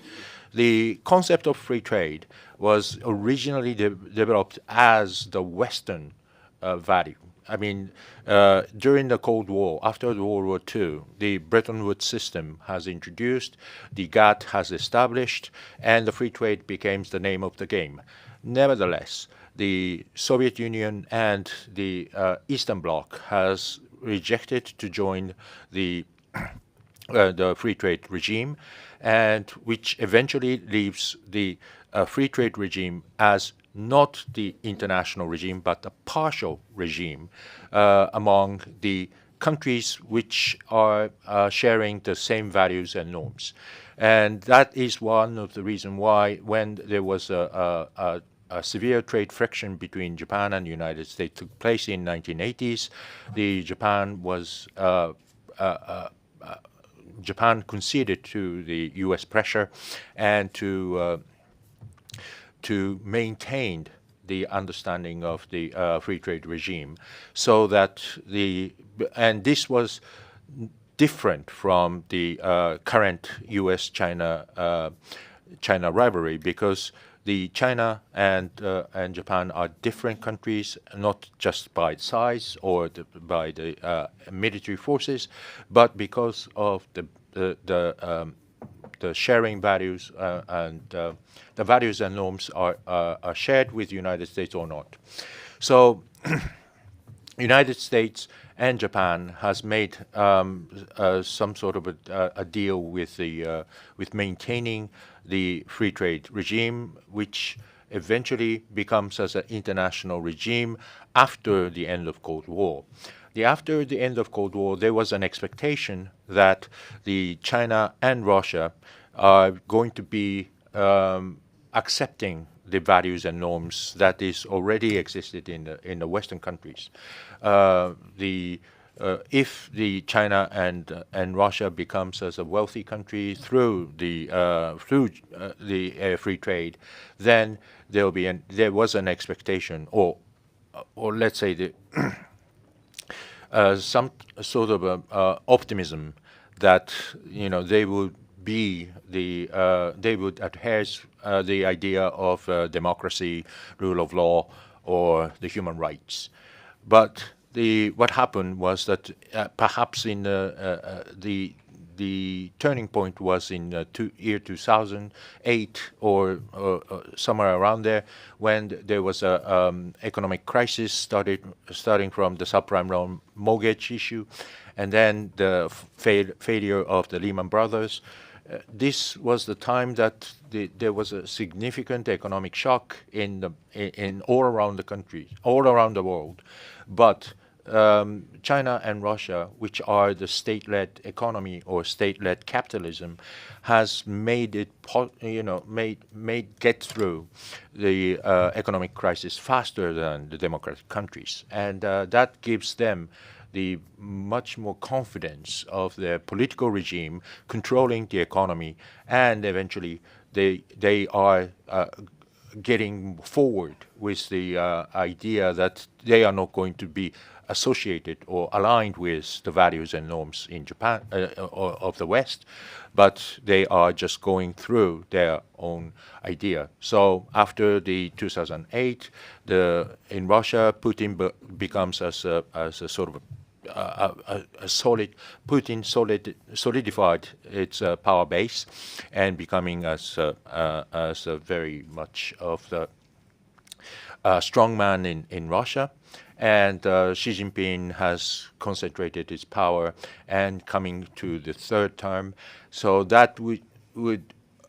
The concept of free trade was originally developed as the Western value. I mean, during the Cold War, after the World War II, the Bretton Woods system has introduced, the GATT has established, and the free trade became the name of the game. Nevertheless, the Soviet Union and the Eastern Bloc has rejected to join the free trade regime, and which eventually leaves the free trade regime as not the international regime, but a partial regime among the countries which are sharing the same values and norms. And that is one of the reasons why, when there was a severe trade friction between Japan and the United States took place in 1980s, Japan conceded to the U.S. pressure and to maintain the understanding of the free trade regime, so that and this was different from the current U.S.-China rivalry, because the China and Japan are different countries, not just by size or by the military forces, but because of the sharing values and the values and norms are shared with the United States or not. So United States and Japan has made some sort of a deal with maintaining the free trade regime, which eventually becomes as an international regime after the end of Cold War. After the end of Cold War, there was an expectation that the China and Russia are going to be accepting the values and norms that is already existed in the Western countries. If the China and Russia becomes as a wealthy country through the free trade, then there was an expectation, or let's say the some sort of optimism that they would adhere the idea of democracy, rule of law, or the human rights. But what happened was that perhaps in the turning point was in year 2008 or somewhere around there, when there was a economic crisis starting from the subprime loan mortgage issue, and then the failure of the Lehman Brothers. This was the time that there was a significant economic shock in all around the country, all around the world. But China and Russia, which are the state-led economy or state-led capitalism, has made it get through the economic crisis faster than the democratic countries, and that gives them the much more confidence of their political regime controlling the economy, and eventually they are getting forward with the idea that they are not going to be associated or aligned with the values and norms in Japan of the West, but they are just going through their own idea. So after the 2008, in Russia, Putin becomes as a sort of Putin solidified its power base and becoming as a very much of the strong man in Russia. And Xi Jinping has concentrated his power and coming to the third term. So that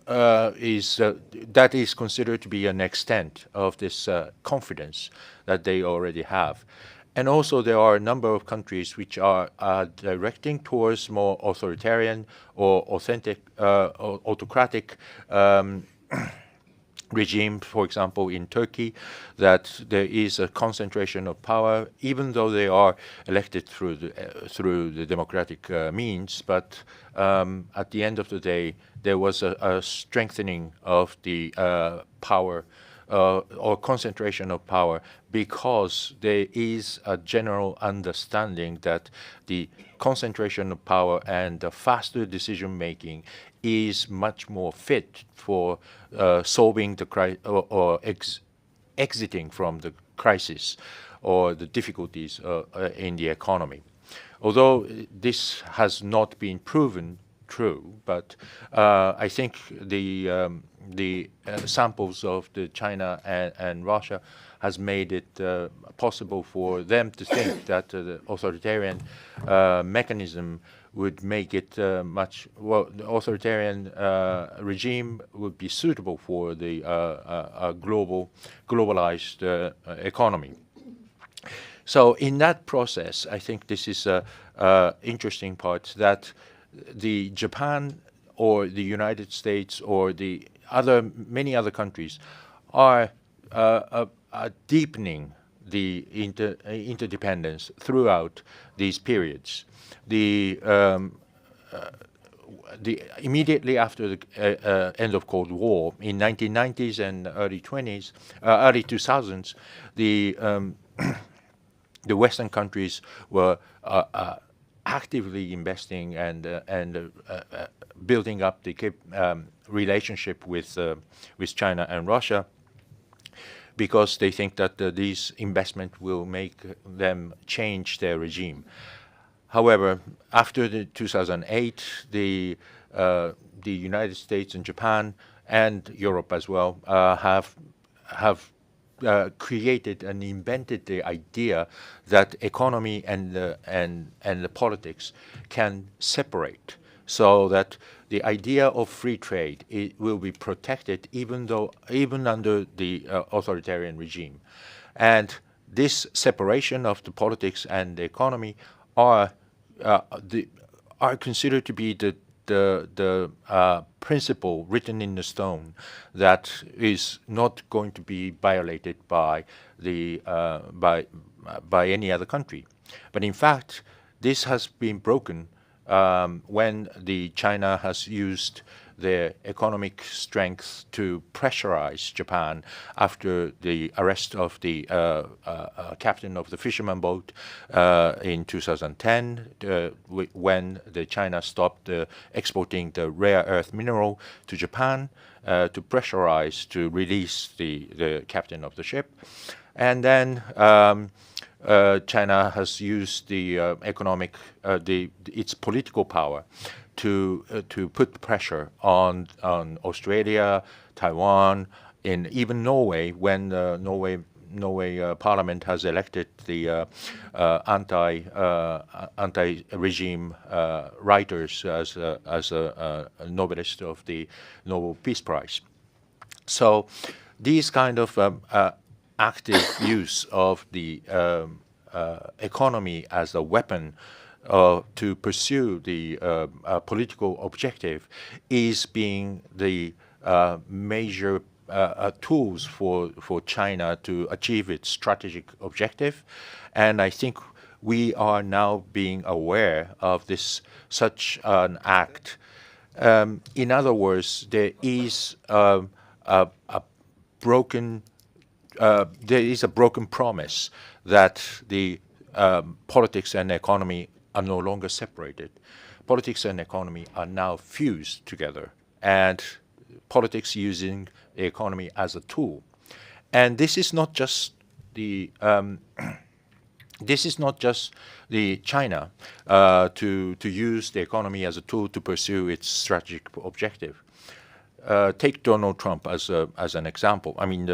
that is considered to be an extent of this confidence that they already have. And also there are a number of countries which are directing towards more authoritarian or autocratic regime. For example, in Turkey, that there is a concentration of power, even though they are elected through the democratic means. But at the end of the day, there was a strengthening of the power or concentration of power, because there is a general understanding that the concentration of power and the faster decision making is much more fit for solving the crisis or exiting from the crisis or the difficulties in the economy. Although this has not been proven true, but I think the samples of the China and Russia has made it possible for them to think that the authoritarian mechanism would make it the authoritarian regime would be suitable for the globalized economy. So in that process, I think this is a interesting part, that the Japan or the United States or the many other countries are deepening the interdependence throughout these periods. Immediately after the end of Cold War, in 1990s and early 2000s, the Western countries were actively investing and building up the relationship with China and Russia, because they think that these investment will make them change their regime. However, after the 2008, the United States and Japan and Europe as well have created and invented the idea that economy and the politics can separate, so that the idea of free trade will be protected even under the authoritarian regime. And this separation of the politics and the economy are considered to be the principle written in the stone that is not going to be violated by any other country. But in fact, this has been broken when China has used their economic strength to pressurize Japan after the arrest of the captain of the fisherman boat in 2010, when China stopped exporting the rare earth mineral to Japan to pressurize to release the captain of the ship. And then China has used the its political power to put pressure on Australia, Taiwan, and even Norway, when Norway Parliament has elected the anti-regime writers as a Nobelist of the Nobel Peace Prize. So these kind of active use of the economy as a weapon to pursue the political objective is being the major tools for China to achieve its strategic objective. And I think we are now being aware of such an act. In other words, there is a broken promise that the politics and economy are no longer separated. Politics and economy are now fused together, and politics using the economy as a tool. And this is not just the China to use the economy as a tool to pursue its strategic objective. Take Donald Trump as an example. I mean,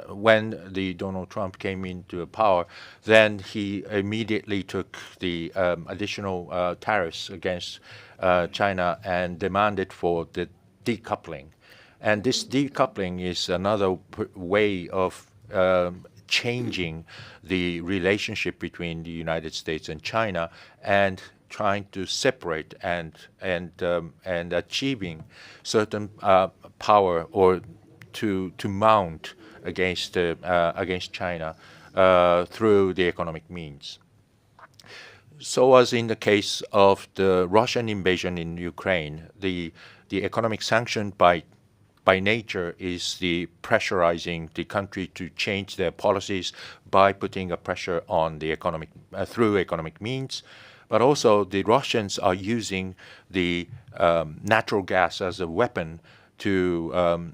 when Donald Trump came into power, then he immediately took the additional tariffs against China and demanded for the decoupling. And this decoupling is another way of changing the relationship between the United States and China and trying to separate and achieving certain power or to mount against China through the economic means. So as in the case of the Russian invasion in Ukraine, the economic sanction by nature is the pressurizing the country to change their policies by putting a pressure on the economic through economic means. But also the Russians are using the natural gas as a weapon to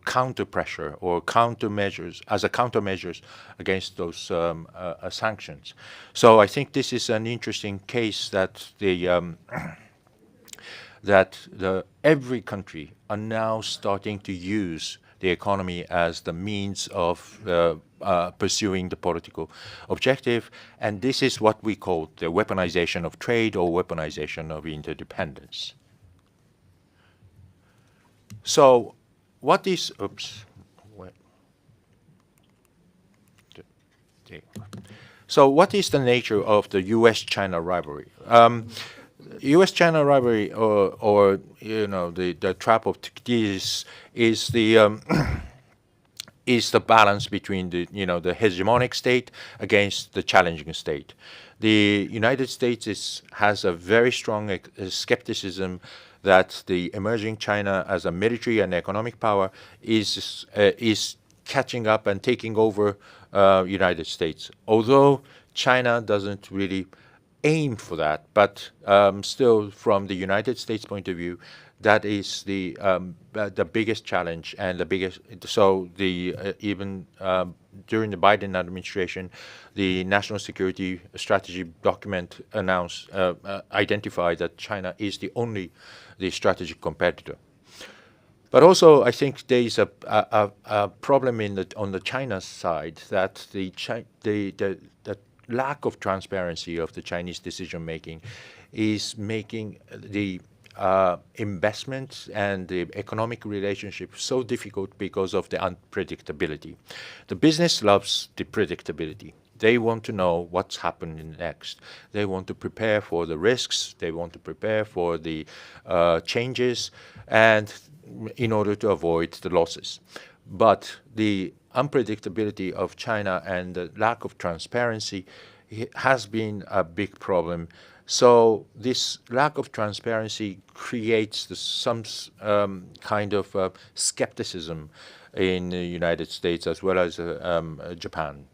counter pressure or countermeasures against those sanctions. So I think this is an interesting case that every country are now starting to use the economy as the means of pursuing the political objective. And this is what we call the weaponization of trade or weaponization of interdependence. So what is, So what is the nature of the U.S.-China rivalry? U.S.-China rivalry, or the trap of Thukydides, is the balance between the hegemonic state against the challenging state. The United States has a very strong skepticism that the emerging China as a military and economic power is catching up and taking over United States. Although China doesn't really aim for that, but still, from the United States point of view, that is the biggest challenge and the biggest. So even during the Biden administration, the national security strategy document identified that China is the strategic competitor. But also, I think there is a problem on the China side that the lack of transparency of the Chinese decision making is making the investments and the economic relationship so difficult because of the unpredictability. The business loves the predictability. They want to know what's happening next. They want to prepare for the risks. They want to prepare for the changes, and in order to avoid the losses. But the unpredictability of China and the lack of transparency has been a big problem. So this lack of transparency creates some kind of skepticism in the United States as well as Japan.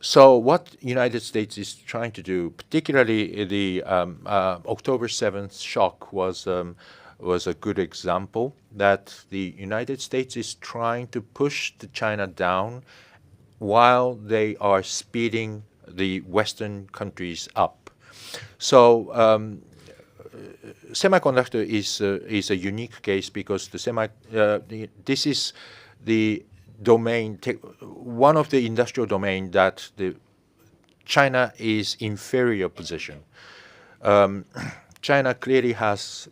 So what United States is trying to do, particularly the October 7th shock was a good example that the United States is trying to push China down while they are speeding the Western countries up. So semiconductor is a unique case because this is the domain, one of the industrial domain that China is inferior position. China clearly has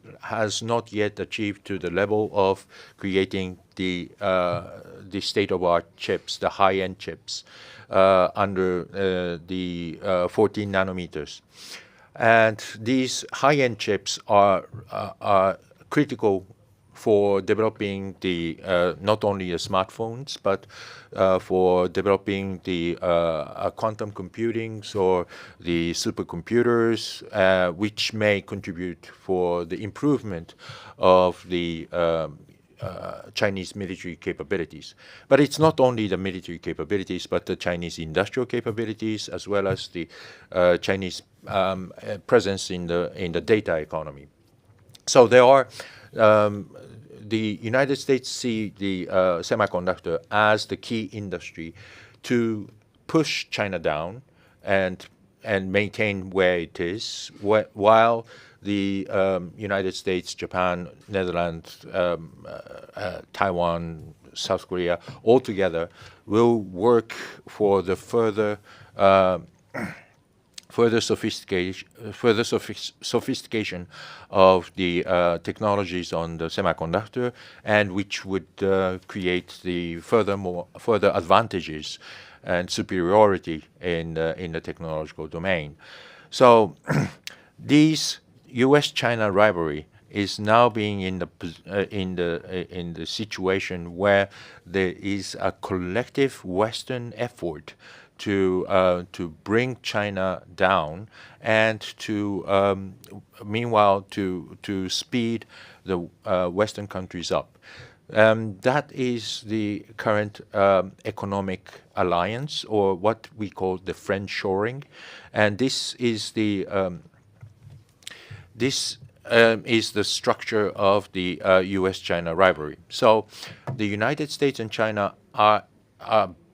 not yet achieved to the level of creating the state-of-art chips, the high-end chips, under the 14 nanometers. And these high-end chips are critical for developing the not only the smartphones, but for developing the quantum computing or the supercomputers, which may contribute for the improvement of the Chinese military capabilities. But it's not only the military capabilities, but the Chinese industrial capabilities, as well as the Chinese presence in the data economy. So there are the United States see the semiconductor as the key industry to push China down and maintain where it is, while the United States, Japan, Netherlands, Taiwan, South Korea, all together will work for the further sophistication of the technologies on the semiconductor, and which would create the further advantages and superiority in the technological domain. So these U.S.-China rivalry is now being in the situation where there is a collective Western effort to bring China down and to meanwhile to speed the Western countries up. That is the current economic alliance, or what we call the friendshoring, and this is the structure of the U.S.-China rivalry. So the United States and China are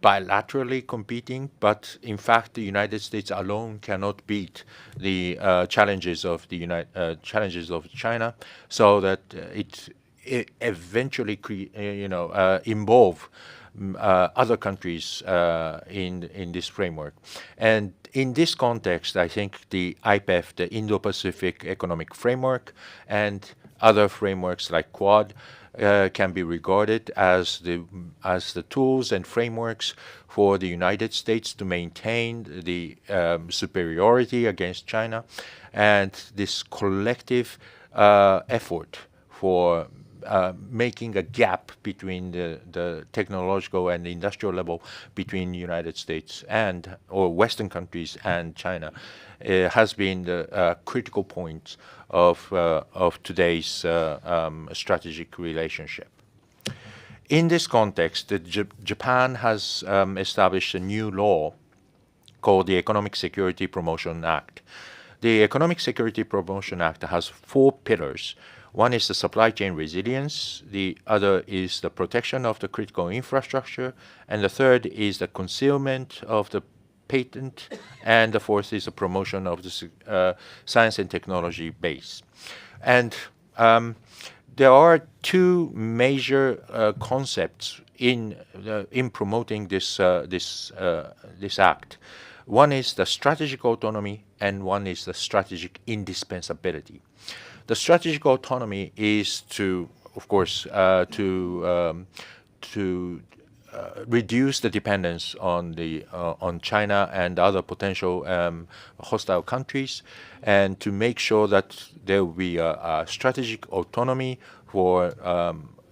bilaterally competing, but in fact, the United States alone cannot beat the challenges of China, so that it eventually involve other countries in this framework. And in this context, I think the IPEF, the Indo-Pacific Economic Framework, and other frameworks like Quad can be regarded as the tools and frameworks for the United States to maintain the superiority against China, and this collective effort for making a gap between the technological and the industrial level between the United States or Western countries and China has been the critical point of today's strategic relationship. In this context, Japan has established a new law called the Economic Security Promotion Act. The Economic Security Promotion Act has 4 pillars. One is the supply chain resilience, the other is the protection of the critical infrastructure, and the third is the concealment of the patent, and the fourth is the promotion of the science and technology base. And there are 2 major concepts in promoting this act. One is the strategic autonomy, and one is the strategic indispensability. The strategic autonomy is to, of course, to reduce the dependence on China and other potential hostile countries, and to make sure that there will be a strategic autonomy for.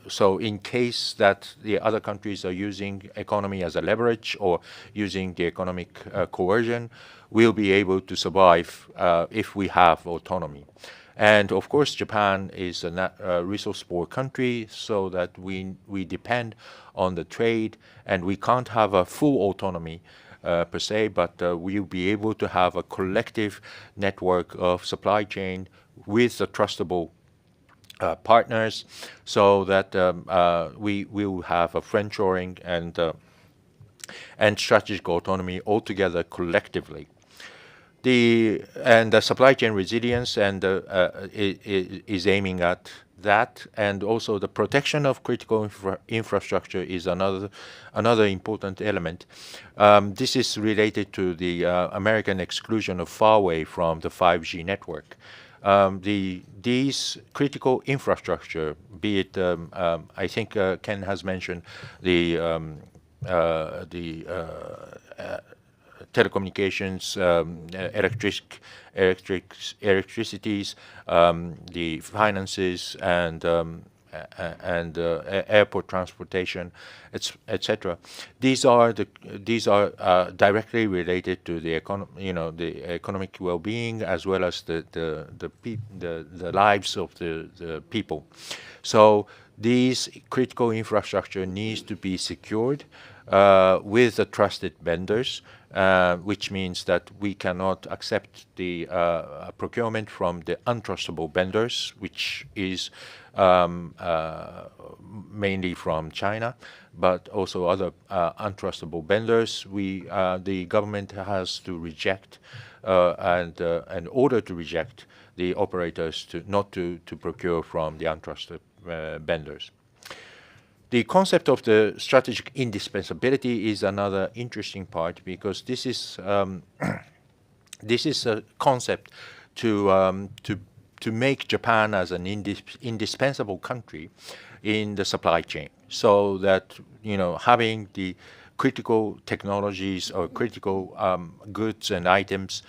So in case that the other countries are using economy as a leverage or using the economic coercion, we'll be able to survive if we have autonomy. And of course, Japan is a resource-poor country, so that we depend on the trade, and we can't have a full autonomy per se, but we'll be able to have a collective network of supply chain with a trustable partners, so that we will have a friendshoring and strategic autonomy altogether collectively. The supply chain resilience is aiming at that, and also the protection of critical infrastructure is another important element. This is related to the American exclusion of Huawei from the 5G network. These critical infrastructure, be it, I think Ken has mentioned the telecommunications, electricities, the finances, and airport transportation, etc. These are directly related to the economic well-being, as well as the lives of the people. So these critical infrastructure needs to be secured with the trusted vendors, which means that we cannot accept the procurement from the untrustable vendors, which is mainly from China, but also other untrustable vendors. The government has to reject, and in order to reject the operators not to procure from the untrusted vendors. The concept of the strategic indispensability is another interesting part, because this is a concept to make Japan as an indispensable country in the supply chain, so that having the critical technologies or critical goods and items,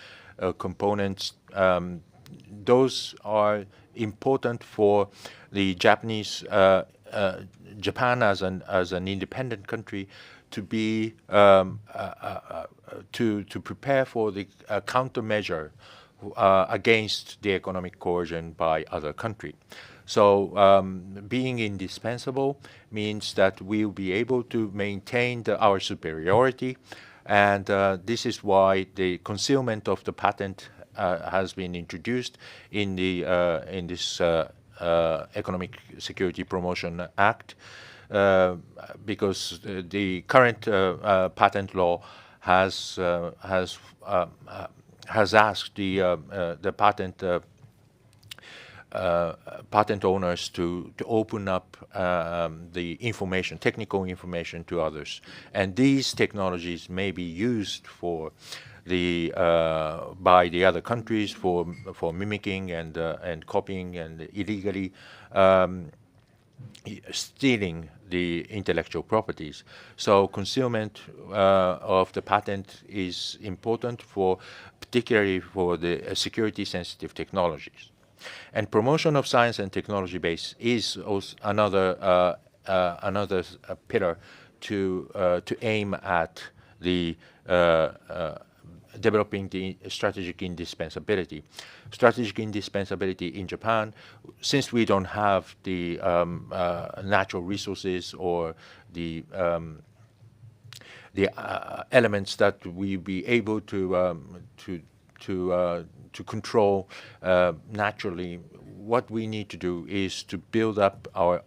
components, those are important for the Japanese. Japan as an independent country to be to prepare for the countermeasure against the economic coercion by other country. So being indispensable means that we'll be able to maintain our superiority, and this is why the concealment of the patent has been introduced in this Economic Security Promotion Act, because the current patent law has asked the patent owners to open up the technical information to others, and these technologies may be used for by the other countries for mimicking and copying and illegally stealing the intellectual properties. So concealment of the patent is important particularly for the security-sensitive technologies. And promotion of science and technology base is also another pillar to aim at the developing the strategic indispensability. Strategic indispensability in Japan, since we don't have the natural resources or the elements that we be able to control naturally, what we need to do is to build up our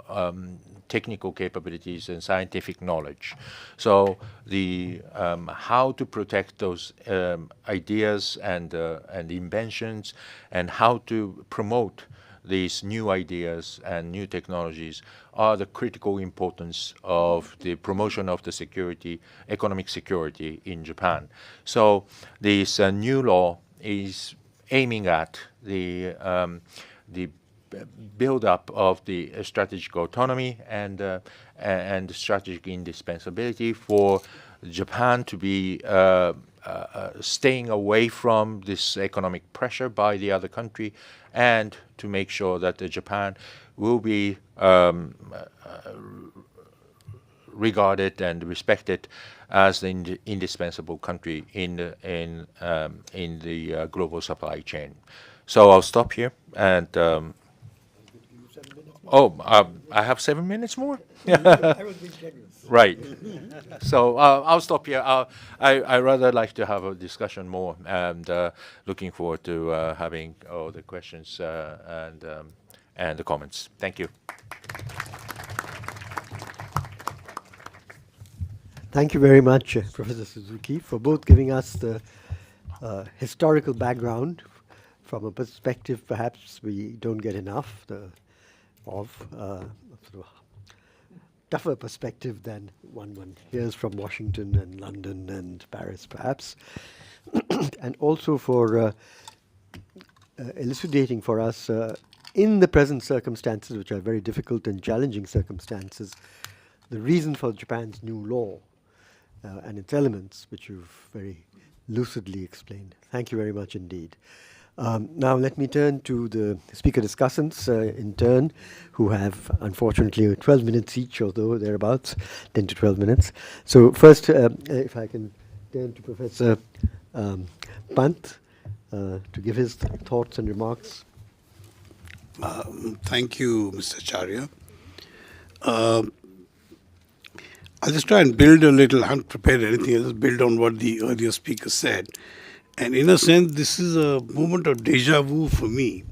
technical capabilities and scientific knowledge. So the how to protect those ideas and inventions, and how to promote these new ideas and new technologies are the critical importance of the promotion of the security, economic security in Japan. So this new law is aiming at the build-up of the strategic autonomy and strategic indispensability for Japan to be staying away from this economic pressure by the other country, and to make sure that Japan will be regarded and respected as the indispensable country in the global supply chain. So I'll stop here and. I have 7 minutes more? I was being generous. Right. So I'll stop here. I rather like to have a discussion more, and looking forward to having all the questions and the comments. Thank you. Thank you very much, Professor Suzuki, for both giving us the historical background from a perspective perhaps we don't get enough of sort of tougher perspective than one hears from Washington and London and Paris perhaps, and also for elucidating for us in the present circumstances, which are very difficult and challenging circumstances, the reason for Japan's new law and its elements, which you've very lucidly explained. Thank you very much indeed. Now let me turn to the speaker discussants in turn, who have unfortunately 12 minutes each, although thereabouts, 10 to 12 minutes. So first, if I can turn to Professor Pant to give his thoughts and remarks. Thank you, Mr. Acharya. I'll just try and build a little, I haven't prepared anything, I'll just build on what the earlier speaker said. And in a sense, this is a moment of deja vu for me,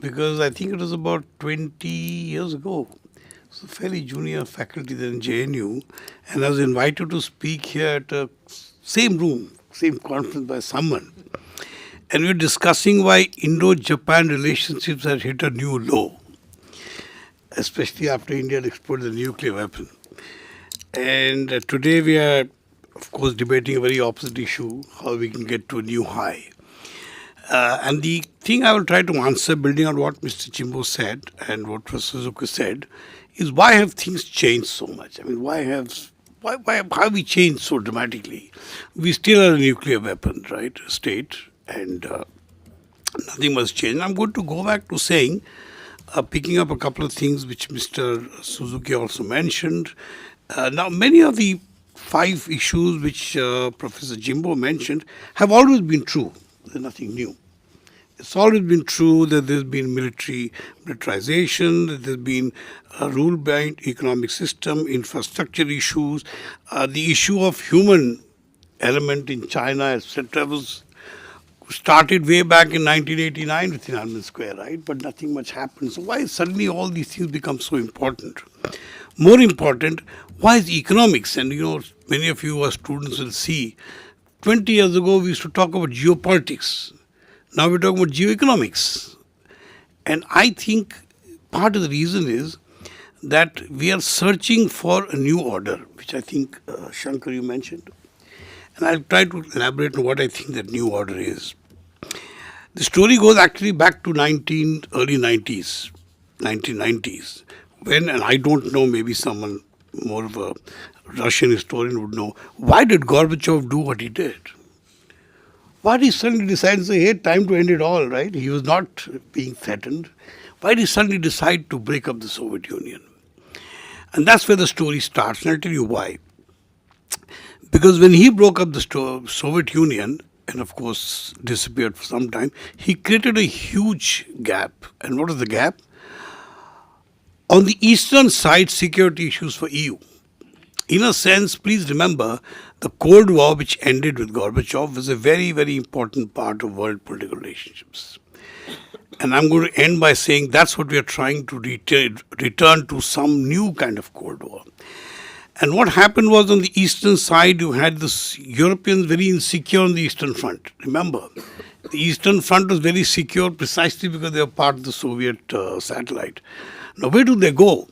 because I think it was about 20 years ago. I was a fairly junior faculty there in JNU, and I was invited to speak here at the same room, same conference by someone. And we were discussing why Indo-Japan relationships had hit a new low, especially after India had exploded the nuclear weapon. And today we are, of course, debating a very opposite issue, how we can get to a new high. And the thing I will try to answer, building on what Mr. Jimbo said and what Professor Suzuki said, is why have things changed so much? I mean, why have we changed so dramatically? We still are a nuclear weapon, right, state, and nothing must change. I'm going to go back to saying, picking up a couple of things which Mr. Suzuki also mentioned. Now, many of the 5 issues which Professor Jimbo mentioned have always been true. There's nothing new. It's always been true that there's been militarization, that there's been a rule-bound economic system, infrastructure issues, the issue of human element in China, etc. was started way back in 1989 with Tiananmen Square, right? But nothing much happened. So why suddenly all these things become so important? More important, why is economics? And many of you as students will see, 20 years ago we used to talk about geopolitics. Now we're talking about geoeconomics. And I think part of the reason is that we are searching for a new order, which I think, Shankar, you mentioned. And I'll try to elaborate on what I think that new order is. The story goes actually back to early 90s, 1990s. When, and I don't know, maybe someone more of a Russian historian would know, why did Gorbachev do what he did? Why did he suddenly decide to say, hey, time to end it all, right? He was not being threatened. Why did he suddenly decide to break up the Soviet Union? And that's where the story starts, and I'll tell you why. Because when he broke up the Soviet Union, and of course disappeared for some time, he created a huge gap. And what is the gap? On the eastern side, security issues for EU. In a sense, please remember, the Cold War, which ended with Gorbachev, was a very, very important part of world political relationships. And I'm going to end by saying that's what we are trying to return to, some new kind of Cold War. And what happened was, on the eastern side, you had the Europeans very insecure on the eastern front. Remember, the eastern front was very secure precisely because they were part of the Soviet satellite. Now, where do they go?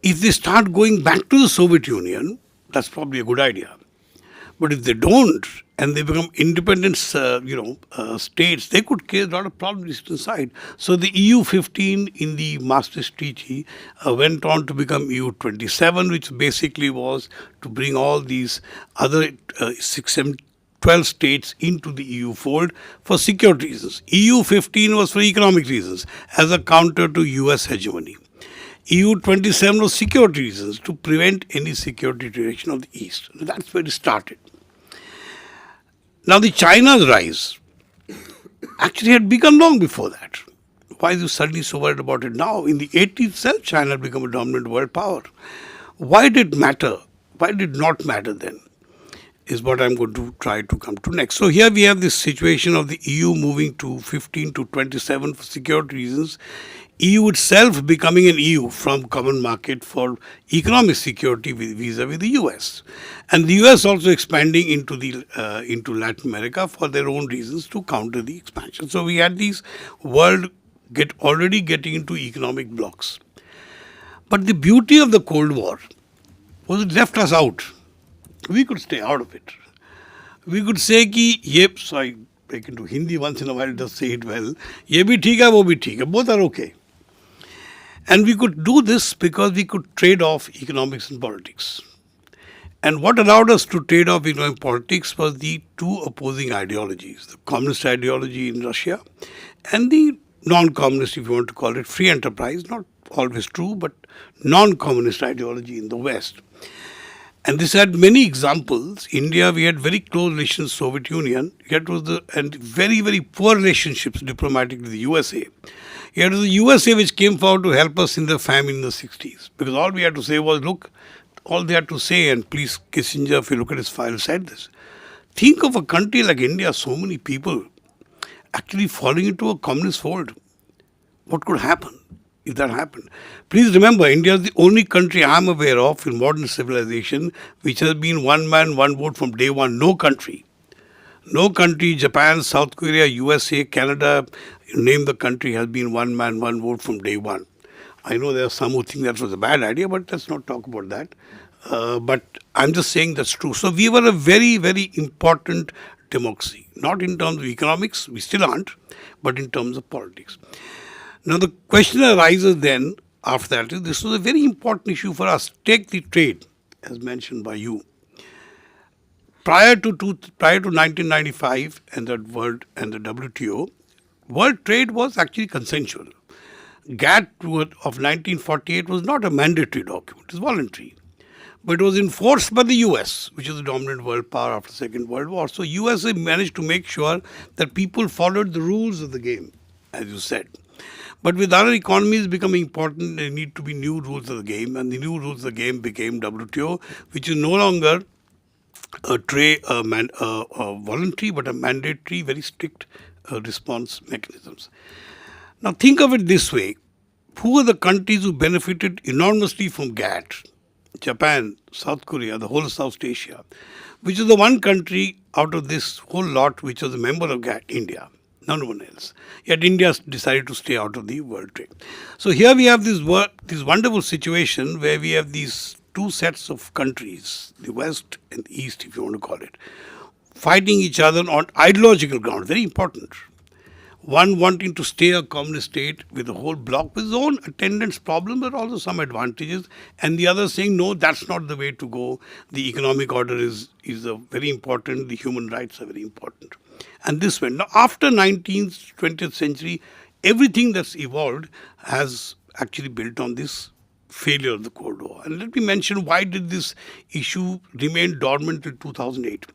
If they start going back to the Soviet Union, that's probably a good idea. But if they don't, and they become independent, states, they could create a lot of problems inside. So the EU 15 in the Maastricht Treaty went on to become EU 27, which basically was to bring all these other 6, 7, 12 states into the EU fold for security reasons. EU 15 was for economic reasons, as a counter to US hegemony. EU 27 was security reasons, to prevent any security deterioration of the East. That's where it started. Now the China's rise actually had begun long before that. Why is you suddenly so worried about it now? In the 80s itself, China had become a dominant world power. Why did it matter? Why did it not matter then? Is what I'm going to try to come to next. So here we have this situation of the EU moving to 15 to 27 for security reasons. EU itself becoming an EU from common market for economic security vis-a-vis the US. And the US also expanding into Latin America for their own reasons to counter the expansion. So we had these world already getting into economic blocks. But the beauty of the Cold War was it left us out. We could stay out of it. We could say ki ye, so I break into Hindi once in a while, just say it well. Ye bhi theek hai, wo bhi theek hai. Both are okay. And we could do this because we could trade off economics and politics. And what allowed us to trade off economic politics was the two opposing ideologies, the communist ideology in Russia and the non-communist, if you want to call it, free enterprise, not always true, but non-communist ideology in the West. And this had many examples. India, we had very close relations with Soviet Union, yet was and very, very poor relationships diplomatic with the USA. Yet it was the USA which came forward to help us in the famine in the 60s. Because all we had to say was, look, all they had to say, and please Kissinger, if you look at his file, said this. Think of a country like India, so many people actually falling into a communist fold. What could happen if that happened? Please remember, India is the only country I am aware of in modern civilization which has been one man, one vote from day one. No country, Japan, South Korea, USA, Canada, you name the country, has been one man, one vote from day one. I know there are some who think that was a bad idea, but let's not talk about that. But I'm just saying that's true. So we were a very, very important democracy, not in terms of economics, we still aren't, but in terms of politics. Now the question arises then, after that, is this was a very important issue for us. Take the trade, as mentioned by you. Prior to 1995 and the WTO, world trade was actually consensual. GATT of 1948 was not a mandatory document, it was voluntary. But it was enforced by the US, which is the dominant world power after the Second World War. So USA managed to make sure that people followed the rules of the game, as you said. But with other economies becoming important, there need to be new rules of the game. And the new rules of the game became WTO, which is no longer a voluntary, but a mandatory, very strict response mechanisms. Now think of it this way. Who are the countries who benefited enormously from GATT? Japan, South Korea, the whole of South Asia, which is the one country out of this whole lot which was a member of GATT, India. No one else. Yet India decided to stay out of the world trade. So here we have this wonderful situation where we have these two sets of countries, the West and the East, if you want to call it, fighting each other on ideological ground, very important. One wanting to stay a communist state with the whole bloc with its own attendance problem, but also some advantages, and the other saying, no, that's not the way to go. The economic order is very important, the human rights are very important. And this went. Now, after 19th, 20th century, everything that's evolved has actually built on this failure of the Cold War. And let me mention why did this issue remain dormant till 2008.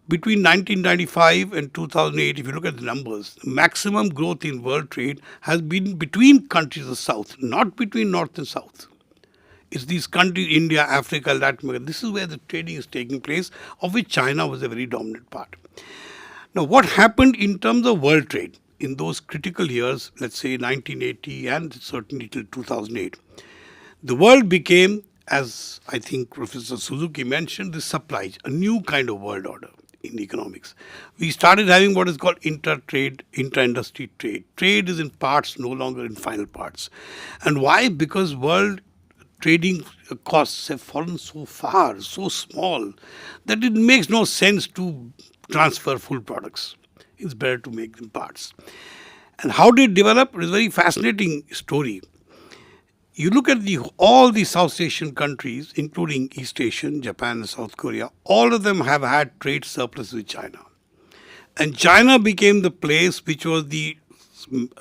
Between 1995 and 2008, if you look at the numbers, maximum growth in world trade has been between countries of the South, not between North and South. It's these countries, India, Africa, Latin America. This is where the trading is taking place, of which China was a very dominant part. Now, what happened in terms of world trade in those critical years, let's say 1980 and certainly till 2008, the world became, as I think Professor Suzuki mentioned, the supply, a new kind of world order in economics. We started having what is called intra-industry trade. Trade is in parts, no longer in final parts. And why? Because world trading costs have fallen so far, so small, that it makes no sense to transfer full products. It's better to make them parts. And how did it develop? It's a very fascinating story. You look at all the South Asian countries, including East Asian, Japan and South Korea, all of them have had trade surplus with China. And China became the place which was the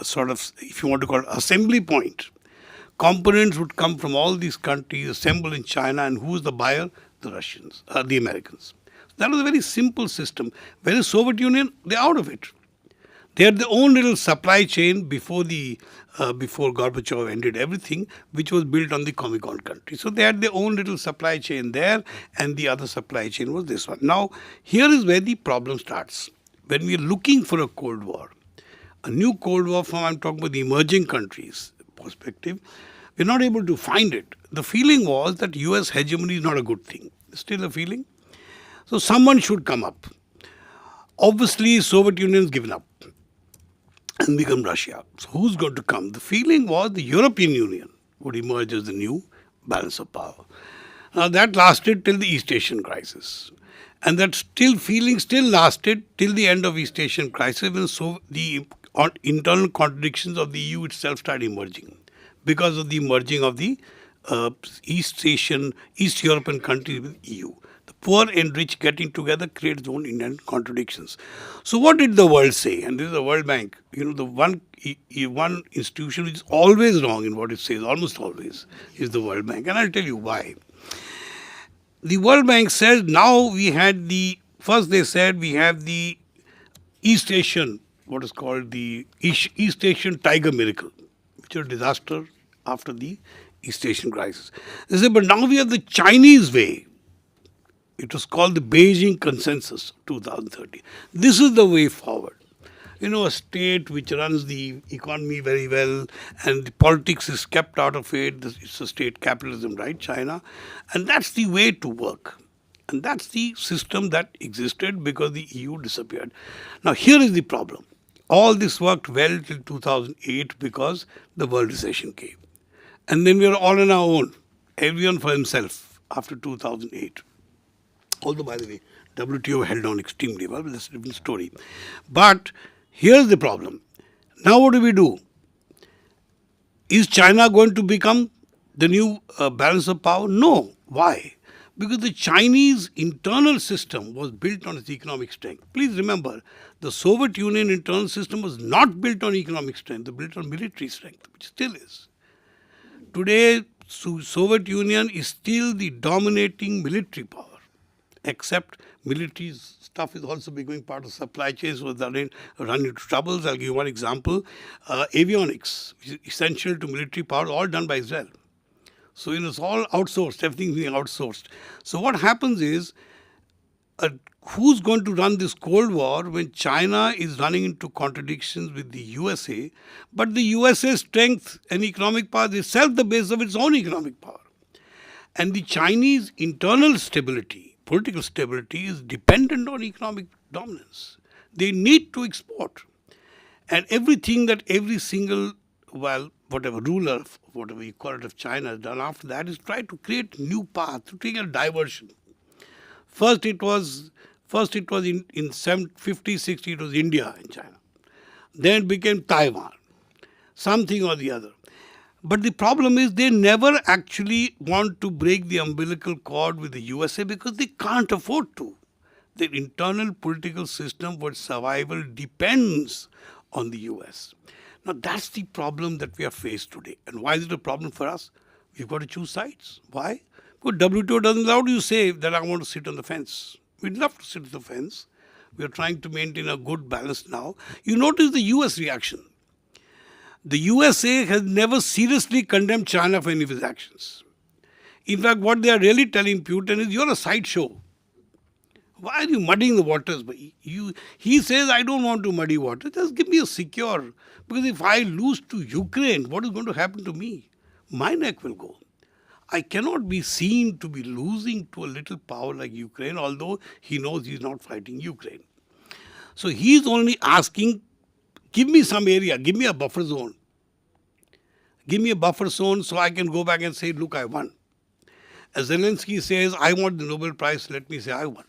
sort of, if you want to call it, assembly point. Components would come from all these countries, assemble in China, and who's the buyer? The Russians, the Americans. That was a very simple system. Whereas Soviet Union, they're out of it. They had their own little supply chain before Gorbachev ended everything, which was built on the Comecon country. So they had their own little supply chain there, and the other supply chain was this one. Now, here is where the problem starts. When we are looking for a Cold War, a new Cold War from, I'm talking about the emerging countries perspective, we're not able to find it. The feeling was that US hegemony is not a good thing. Still a feeling. So someone should come up. Obviously, Soviet Union has given up and become Russia. So who's going to come? The feeling was the European Union would emerge as the new balance of power. Now that lasted till the East Asian crisis. And that feeling still lasted till the end of East Asian crisis, when the internal contradictions of the EU itself started emerging because of the merging of the East European countries with EU. The poor and rich getting together creates its own internal contradictions. So what did the world say? And this is the World Bank. The one institution which is always wrong in what it says, almost always, is the World Bank. And I'll tell you why. The World Bank says now first they said we have the East Asian, what is called the East Asian tiger miracle, which was a disaster after the East Asian crisis. They said, but now we have the Chinese way. It was called the Beijing Consensus 2030. This is the way forward. A state which runs the economy very well and the politics is kept out of it. It's a state capitalism, right, China? And that's the way to work. And that's the system that existed because the EU disappeared. Now, here is the problem. All this worked well till 2008 because the world recession came. And then we were all on our own, everyone for himself after 2008. Although, by the way, WTO held on extremely well, but that's a different story. But here's the problem. Now what do? Is China going to become the new balance of power? No. Why? Because the Chinese internal system was built on its economic strength. Please remember, the Soviet Union internal system was not built on economic strength, it was built on military strength, which still is. Today, Soviet Union is still the dominating military power, except military stuff is also becoming part of supply chains, so they run into troubles. I'll give you one example. Avionics, which is essential to military power, all done by Israel. So it's all outsourced, everything being outsourced. So what happens is, who's going to run this Cold War when China is running into contradictions with the USA, but the USA's strength and economic power is itself the base of its own economic power. And the Chinese internal stability, political stability, is dependent on economic dominance. They need to export. And everything that every single, whatever ruler, whatever you call it, of China has done after that is try to create new path, to create a diversion. First it was in 50, 60, it was India and China. Then it became Taiwan, something or the other. But the problem is they never actually want to break the umbilical cord with the USA because they can't afford to. Their internal political system for survival depends on the US. Now that's the problem that we are faced today. And why is it a problem for us? We've got to choose sides. Why? Because WTO doesn't allow you to say that I want to sit on the fence. We'd love to sit on the fence. We are trying to maintain a good balance now. You notice the US reaction. The USA has never seriously condemned China for any of its actions. In fact, what they are really telling Putin is, you're a sideshow. Why are you muddying the waters? He says, I don't want to muddy water. Just give me a secure. Because if I lose to Ukraine, what is going to happen to me? My neck will go. I cannot be seen to be losing to a little power like Ukraine, although he knows he's not fighting Ukraine. So he's only asking, give me some area, give me a buffer zone. Give me a buffer zone so I can go back and say, look, I won. As Zelensky says, I want the Nobel Prize, let me say I won.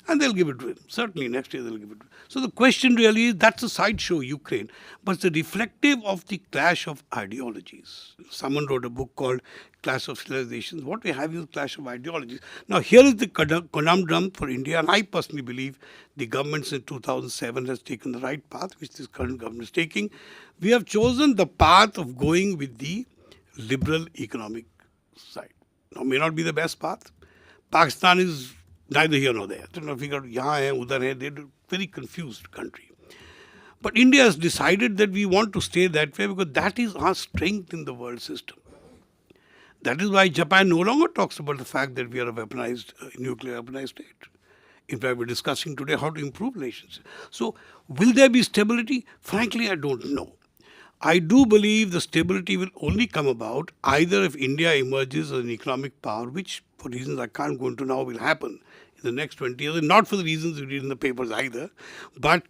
And they'll give it to him. Certainly next year they'll give it to him. So the question really is, that's a sideshow, Ukraine. But it's reflective of the clash of ideologies. Someone wrote a book called Clash of Civilizations. What we have is clash of ideologies. Now here is the conundrum for India, and I personally believe the government since 2007 has taken the right path, which this current government is taking. We have chosen the path of going with the liberal economic side. Now may not be the best path. Pakistan is neither here nor there. They figure out yahan hai, udhar hai. They're a very confused country. But India has decided that we want to stay that way because that is our strength in the world system. That is why Japan no longer talks about the fact that we are a weaponized, nuclear weaponized state. In fact, we're discussing today how to improve relations. So, will there be stability? Frankly, I don't know. I do believe the stability will only come about either if India emerges as an economic power, which for reasons I can't go into now will happen in the next 20 years, and not for the reasons we read in the papers either. But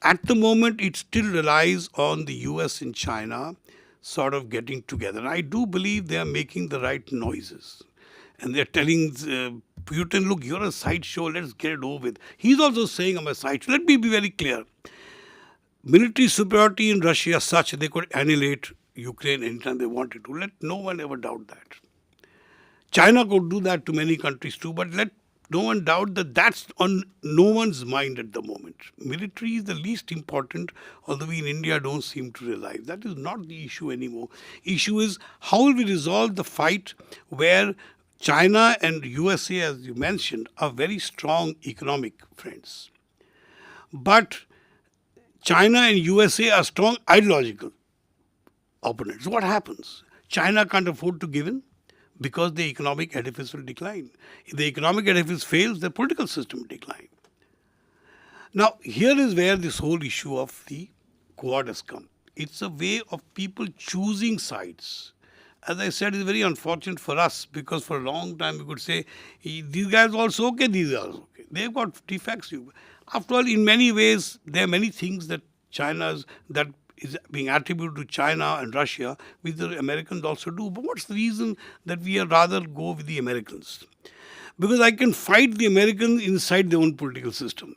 at the moment, it still relies on the US and China sort of getting together. I do believe they are making the right noises. And they're telling Putin, look, you're a sideshow, let's get it over with. He's also saying, I'm a sideshow. Let me be very clear. Military superiority in Russia is such that they could annihilate Ukraine anytime they wanted to. Let no one ever doubt that. China could do that to many countries too, but let no one doubt that that's on no one's mind at the moment. Military is the least important, although we in India don't seem to realize. That is not the issue anymore. Issue is how will we resolve the fight where China and USA, as you mentioned, are very strong economic friends. But China and USA are strong ideological opponents. What happens? China can't afford to give in because the economic edifice will decline. If the economic edifice fails, the political system will decline. Now, here is where this whole issue of the Quad has come. It's a way of people choosing sides. As I said, it's very unfortunate for us because for a long time we could say, these guys are also okay, these are also okay. They've got defects. After all, in many ways, there are many things that that is being attributed to China and Russia, which the Americans also do. But what's the reason that we rather go with the Americans? Because I can fight the Americans inside their own political system.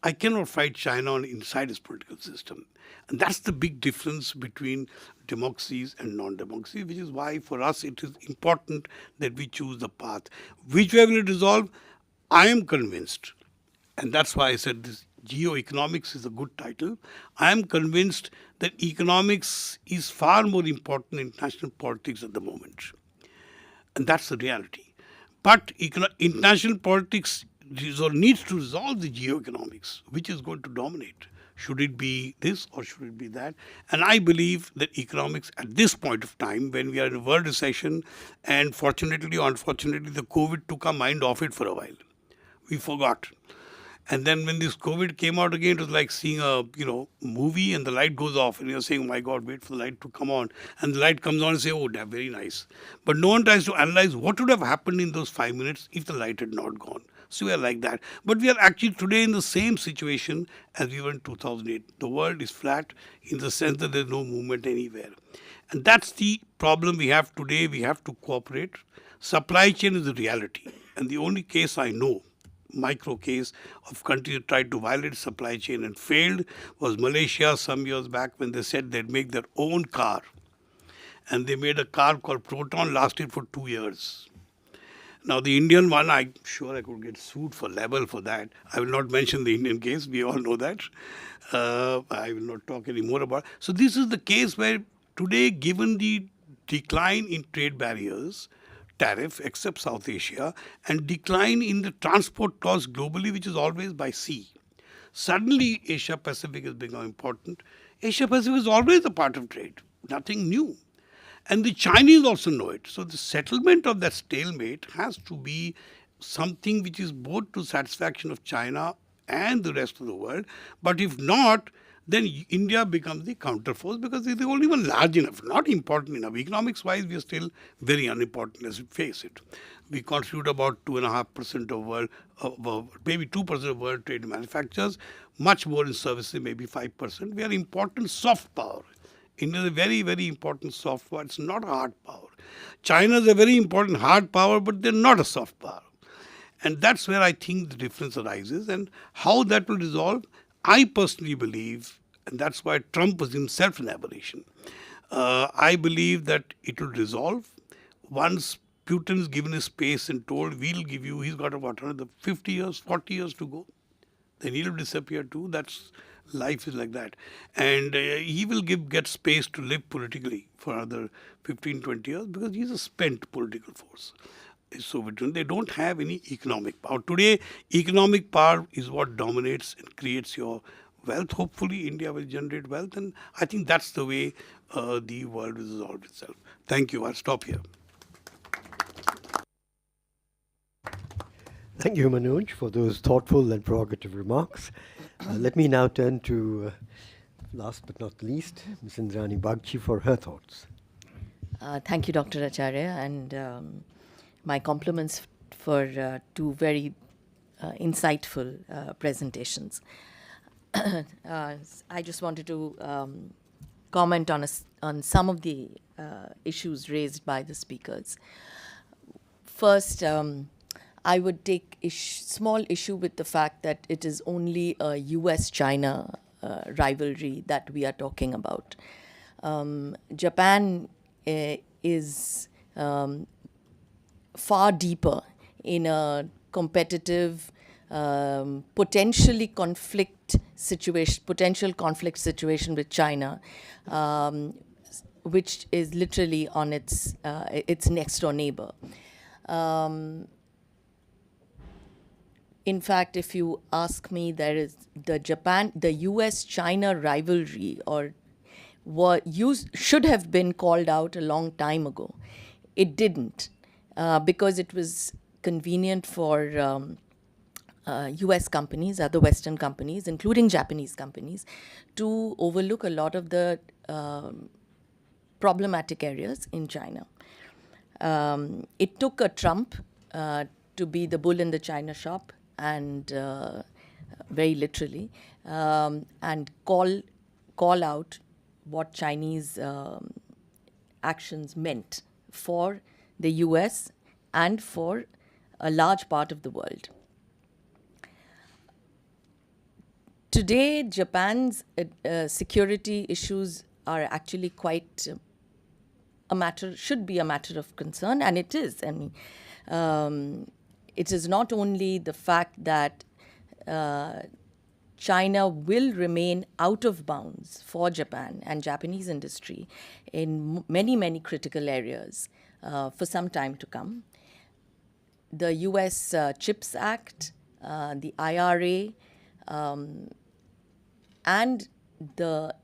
I cannot fight China inside its political system. And that's the big difference between democracies and non-democracies, which is why for us it is important that we choose the path. Which way will it resolve? I am convinced, and that's why I said this Geoeconomics is a good title. I am convinced that economics is far more important in international politics at the moment. And that's the reality. But international politics needs to resolve the geoeconomics, which is going to dominate. Should it be this or should it be that? And I believe that economics at this point of time, when we are in a world recession, and fortunately or unfortunately, the COVID took our mind off it for a while. We forgot. And then when this COVID came out again, it was like seeing a movie and the light goes off and you're saying, oh my God, wait for the light to come on. And the light comes on and say, oh, that's very nice. But no one tries to analyze what would have happened in those 5 minutes if the light had not gone. So we are like that. But we are actually today in the same situation as we were in 2008. The world is flat in the sense that there's no movement anywhere. And that's the problem we have today. We have to cooperate. Supply chain is a reality. And the only case I know, micro case of country that tried to violate supply chain and failed was Malaysia some years back when they said they'd make their own car. And they made a car called Proton, lasted for 2 years. Now the Indian one, I'm sure I could get sued for libel for that. I will not mention the Indian case, we all know that. I will not talk any more about it. So this is the case where today, given the decline in trade barriers, tariff, except South Asia, and decline in the transport costs globally, which is always by sea. Suddenly, Asia-Pacific has become important. Asia-Pacific is always a part of trade, nothing new. And the Chinese also know it. So the settlement of that stalemate has to be something which is both to satisfaction of China and the rest of the world. But if not, then India becomes the counterforce because it's the only one large enough, not important enough. Economics-wise, we are still very unimportant, let's face it. We contribute about 2.5% of maybe 2% of world trade manufacturers, much more in services, maybe 5%. We are important soft power India is a very, very important soft power. It's not a hard power. China is a very important hard power, but they're not a soft power. And that's where I think the difference arises. And how that will resolve, I personally believe, and that's why Trump was himself an aberration. I believe that it will resolve once Putin's given his space and told, we'll give you, he's got about another 50 years, 40 years to go. Then he'll disappear too. That's life is like that. And he will get space to live politically for another 15, 20 years because he's a spent political force. So they don't have any economic power. Today, economic power is what dominates and creates your wealth. Hopefully, India will generate wealth. And I think that's the way the world will resolve itself. Thank you. I'll stop here. Thank you, Manoj, for those thoughtful and provocative remarks. Let me now turn to, last but not least, Ms. Indrani Bagchi for her thoughts. Thank you, Dr. Acharya, and my compliments for two very insightful presentations. I just wanted to comment on some of the issues raised by the speakers. First, I would take small issue with the fact that it is only a US-China rivalry that we are talking about. Japan is far deeper in a competitive, potential conflict situation with China, which is literally on its next door neighbor. In fact, if you ask me, there is the US-China rivalry, or should have been called out a long time ago. It didn't, because it was convenient for US companies, other Western companies, including Japanese companies, to overlook a lot of the problematic areas in China. It took a Trump to be the bull in the China shop, and very literally, and call out what Chinese actions meant for the US and for a large part of the world. Today, Japan's security issues are actually quite should be a matter of concern, and it is. I mean, it is not only the fact that China will remain out of bounds for Japan and Japanese industry in many, many critical areas for some time to come. The US CHIPS Act, the IRA, and the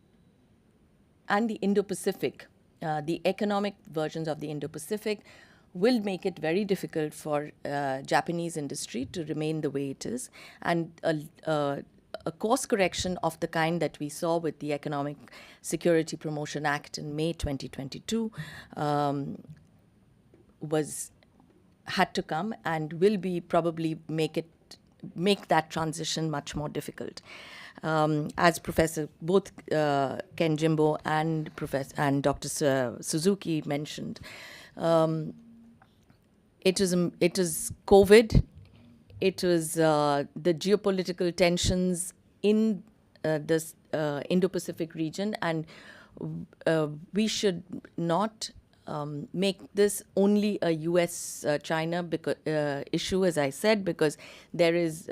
Indo-Pacific, the economic versions of the Indo-Pacific, will make it very difficult for Japanese industry to remain the way it is. And a course correction of the kind that we saw with the Economic Security Promotion Act in May 2022 had to come, and will be probably make that transition much more difficult. As both Ken Jimbo and Dr. Suzuki mentioned, it is COVID, it was the geopolitical tensions in this Indo-Pacific region, and we should not make this only a US-China issue, as I said, because there is,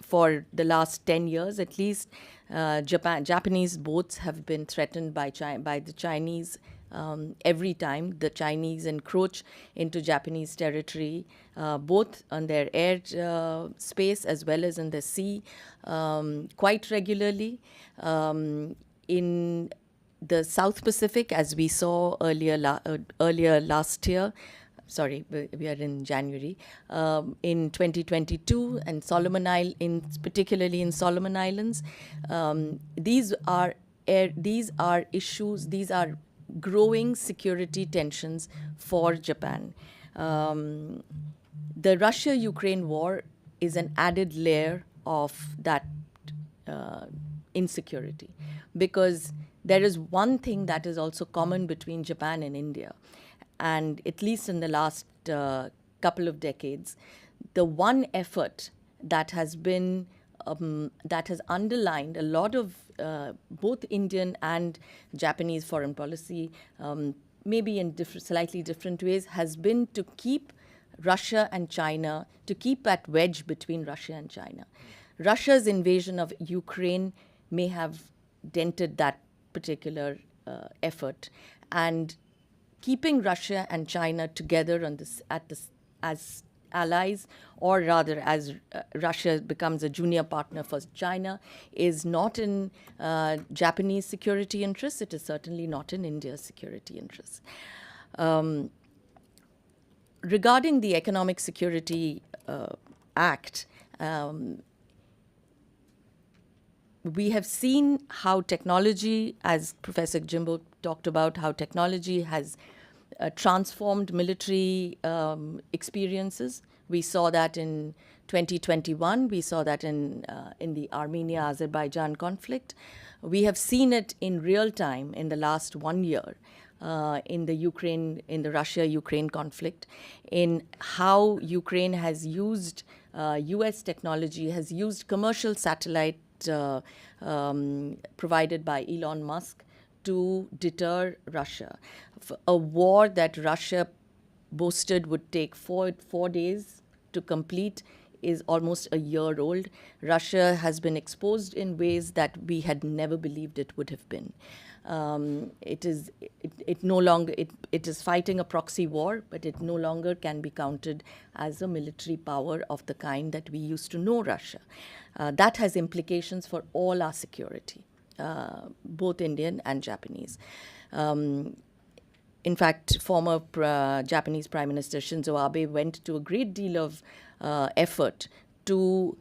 for the last 10 years at least, Japanese boats have been threatened by the Chinese. Every time the Chinese encroach into Japanese territory, both on their air space as well as in the sea, quite regularly. In the South Pacific, as we saw earlier last year, sorry, we are in January, in 2022, and particularly in Solomon Islands, these are issues. These are growing security tensions for Japan. The Russia-Ukraine war is an added layer of that insecurity, because there is one thing that is also common between Japan and India, and at least in the last couple of decades, the one effort that has been that has underlined a lot of both Indian and Japanese foreign policy, maybe in slightly different ways, has been to keep Russia and China, to keep that wedge between Russia and China. Russia's invasion of Ukraine may have dented that particular effort, and keeping Russia and China together on this as allies, or rather as Russia becomes a junior partner for China, is not in Japanese security interests. It is certainly not in India's security interests. Regarding the Economic Security Act, we have seen how technology, as Professor Jimbo talked about, how technology has transformed military experiences. We saw that in 2021. We saw that in the Armenia-Azerbaijan conflict. We have seen it in real time in the last 1 year in the Russia-Ukraine conflict, in how Ukraine has used U.S. technology, has used commercial satellite provided by Elon Musk to deter Russia. A war that Russia boasted would take four days to complete is almost a year old. Russia has been exposed in ways that we had never believed it would have been. It is fighting a proxy war, but it no longer can be counted as a military power of the kind that we used to know Russia. That has implications for all our security, both Indian and Japanese. In fact, former Japanese Prime Minister Shinzo Abe went to a great deal of effort to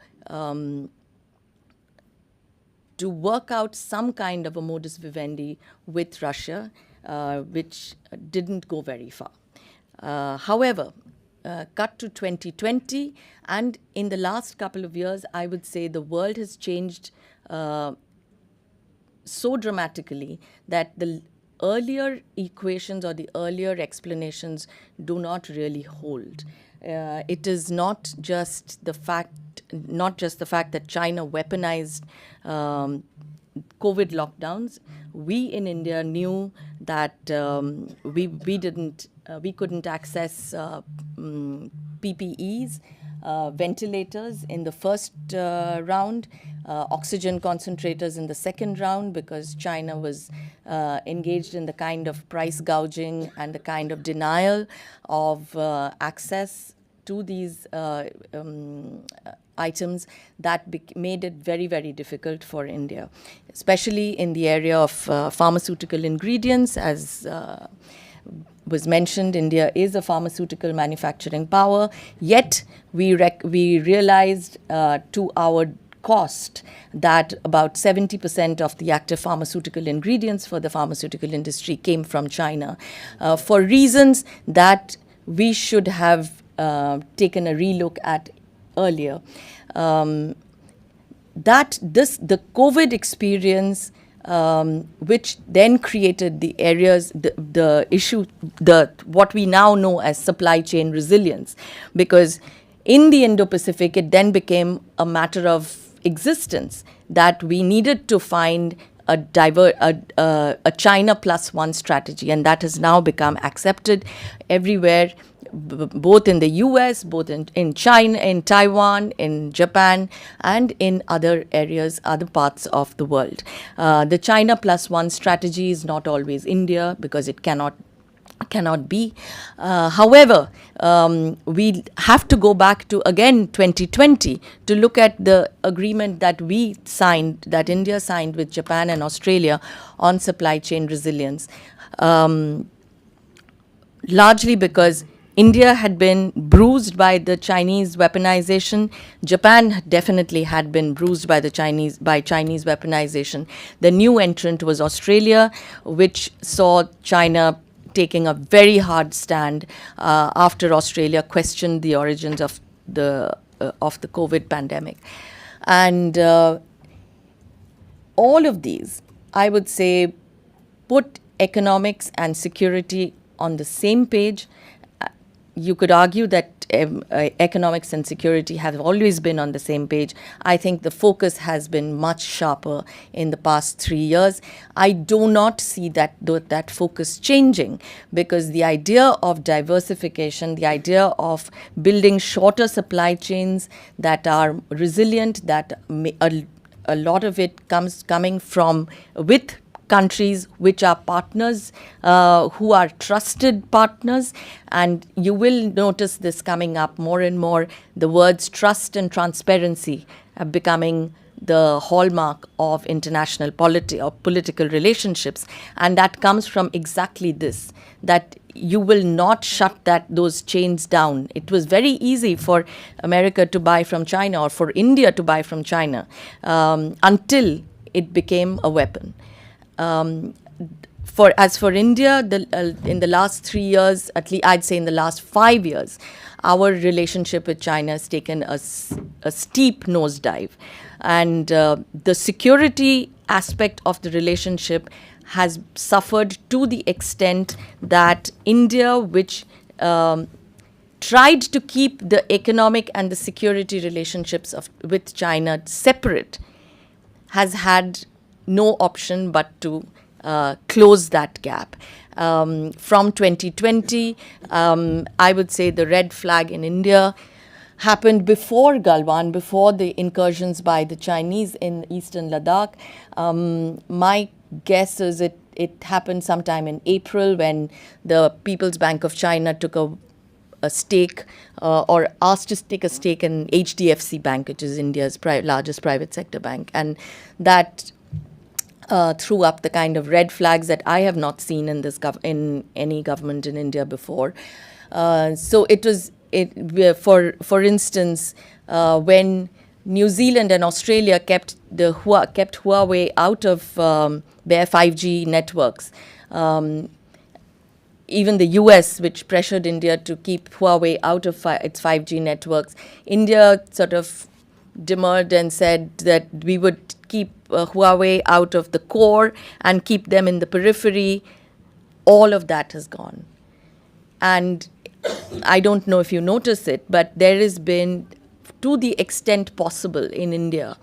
work out some kind of a modus vivendi with Russia, which didn't go very far. However, cut to 2020, and in the last couple of years, I would say the world has changed so dramatically that the earlier equations or the earlier explanations do not really hold. It is not just the fact that China weaponized COVID lockdowns. We in India knew that we couldn't access PPEs, ventilators in the first round, oxygen concentrators in the second round, because China was engaged in the kind of price gouging and the kind of denial of access to these items that made it very, very difficult for India, especially in the area of pharmaceutical ingredients. As was mentioned, India is a pharmaceutical manufacturing power, yet we realized to our cost that about 70% of the active pharmaceutical ingredients for the pharmaceutical industry came from China, for reasons that we should have taken a relook at earlier. The COVID experience, which then created the areas, the issue, what we now know as supply chain resilience, because in the Indo-Pacific, it then became a matter of existence that we needed to find a China plus one strategy, and that has now become accepted everywhere, both in the US, both in China, in Taiwan, in Japan, and in other areas, other parts of the world. The China plus one strategy is not always India, because it cannot be. However, we have to go back to, again, 2020 to look at the agreement that that India signed with Japan and Australia on supply chain resilience, largely because India had been bruised by the Chinese weaponization. Japan definitely had been bruised by Chinese weaponization. The new entrant was Australia, which saw China taking a very hard stand after Australia questioned the origins of the COVID pandemic. And all of these, I would say, put economics and security on the same page. You could argue that economics and security have always been on the same page. I think the focus has been much sharper in the past 3 years. I do not see that focus changing, because the idea of diversification, the idea of building shorter supply chains that are resilient, that a lot of it coming from with countries which are partners, who are trusted partners. And you will notice this coming up more and more. The words trust and transparency are becoming the hallmark of international political relationships. And that comes from exactly this, that you will not shut those chains down. It was very easy for America to buy from China, or for India to buy from China, until it became a weapon. As for India, in the last 3 years, at least I'd say in the last 5 years, our relationship with China has taken a steep nosedive. And the security aspect of the relationship has suffered to the extent that India, which tried to keep the economic and the security relationships with China separate, has had no option but to close that gap. From 2020, I would say the red flag in India happened before Galwan, before the incursions by the Chinese in eastern Ladakh. My guess is it happened sometime in April, when the People's Bank of China took a stake, or asked to take a stake in HDFC Bank, which is India's largest private sector bank. And that threw up the kind of red flags that I have not seen in any government in India before. So it was, for instance, when New Zealand and Australia kept Huawei out of their 5G networks. Even the US, which pressured India to keep Huawei out of its 5G networks, India sort of demurred and said that we would keep Huawei out of the core and keep them in the periphery. All of that has gone. And I don't know if you notice it, but there has been, to the extent possible in India,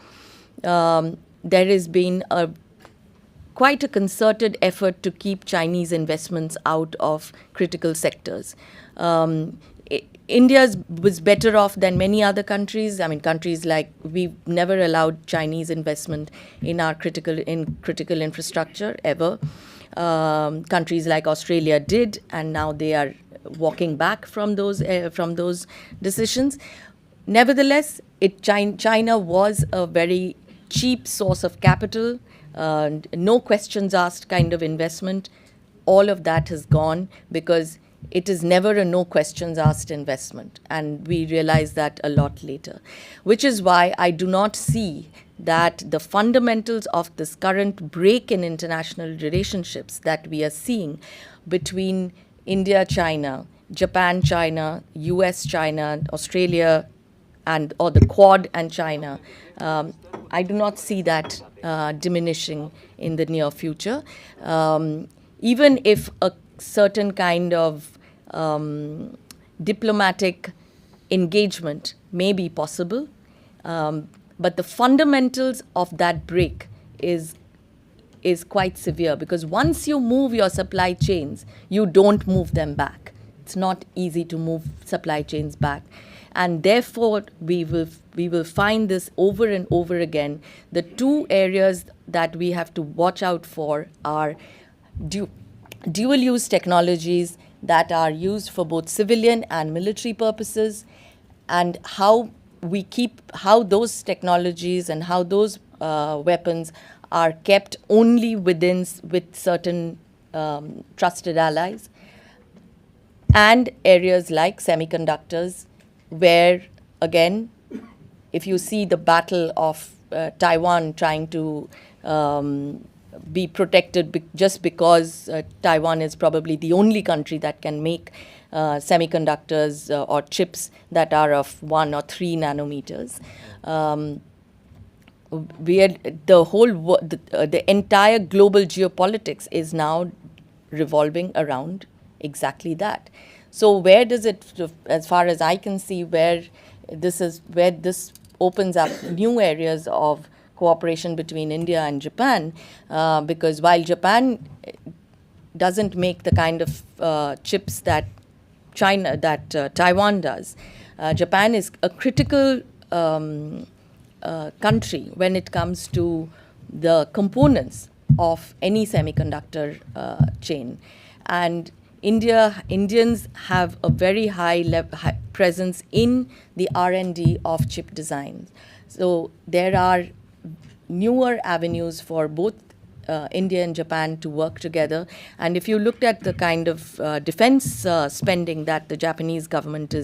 there has been quite a concerted effort to keep Chinese investments out of critical sectors. India was better off than many other countries. I mean, countries like, we've never allowed Chinese investment in our critical infrastructure ever. Countries like Australia did, and now they are walking back from those decisions. Nevertheless, China was a very cheap source of capital, no questions asked kind of investment. All of that has gone, because it is never a no questions asked investment. And we realize that a lot later, which is why I do not see that the fundamentals of this current break in international relationships that we are seeing between India, China, Japan, China, US, China, Australia, or the Quad and China, I do not see that diminishing in the near future. Even if a certain kind of diplomatic engagement may be possible, but the fundamentals of that break is quite severe, because once you move your supply chains, you don't move them back. It's not easy to move supply chains back. And therefore, we will find this over and over again. The two areas that we have to watch out for are dual-use technologies that are used for both civilian and military purposes, and how those technologies and how those weapons are kept only with certain trusted allies, and areas like semiconductors, where, again, if you see the battle of Taiwan trying to be protected just because Taiwan is probably the only country that can make semiconductors or chips that are of 1 or 3 nanometers. the entire global geopolitics is now revolving around exactly that. So where does it, as far as I can see, where this opens up new areas of cooperation between India and Japan, because while Japan doesn't make the kind of chips that Taiwan does, Japan is a critical country when it comes to the components of any semiconductor chain. And Indians have a very high presence in the R&D of chip design. So there are newer avenues for both India and Japan to work together. And if you looked at the kind of defense spending that the Japanese government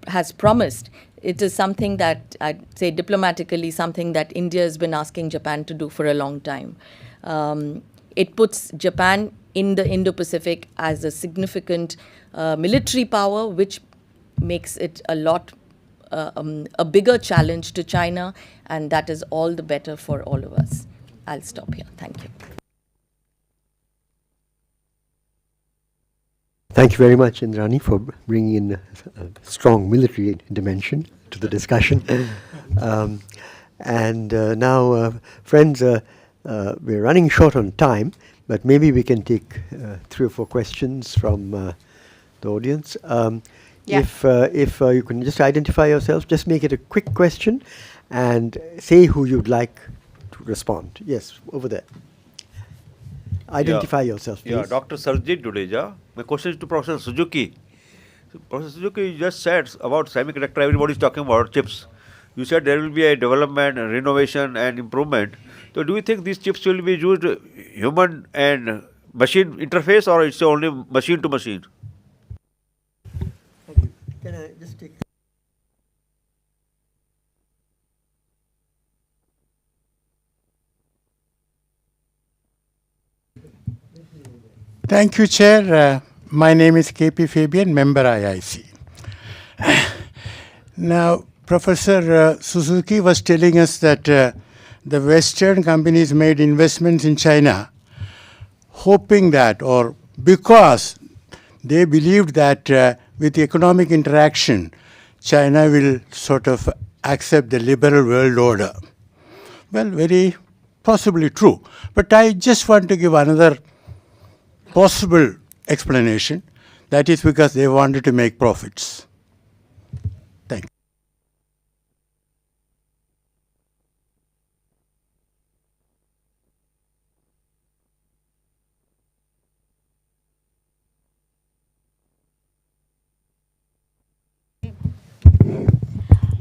has promised, it is something that, I'd say diplomatically, something that India has been asking Japan to do for a long time. It puts Japan in the Indo-Pacific as a significant military power, which makes it a bigger challenge to China, and that is all the better for all of us. I'll stop here. Thank you. Thank you very much, Indrani, for bringing in a strong military dimension to the discussion. Now, friends, we're running short on time, but maybe we can take 3 or 4 questions from the audience. If you can just identify yourself, just make it a quick question and say who you'd like to respond. Yes, over there. Identify yourself, please. Yeah, Dr. Sarjit Dudeja. My question is to Professor Suzuki. So, Professor Suzuki, you just said about semiconductor, everybody is talking about chips. You said there will be a development, renovation and improvement. So do you think these chips will be used human and machine interface, or it's only machine to machine? Thank you. Can I just take... Thank you, Chair. My name is KP Fabian, member IIC. Now, Professor Suzuki was telling us that the Western companies made investments in China, hoping that, or because they believed that with economic interaction, China will sort of accept the liberal world order. Well, very possibly true. But I just want to give another possible explanation. That is because they wanted to make profits. Thank you.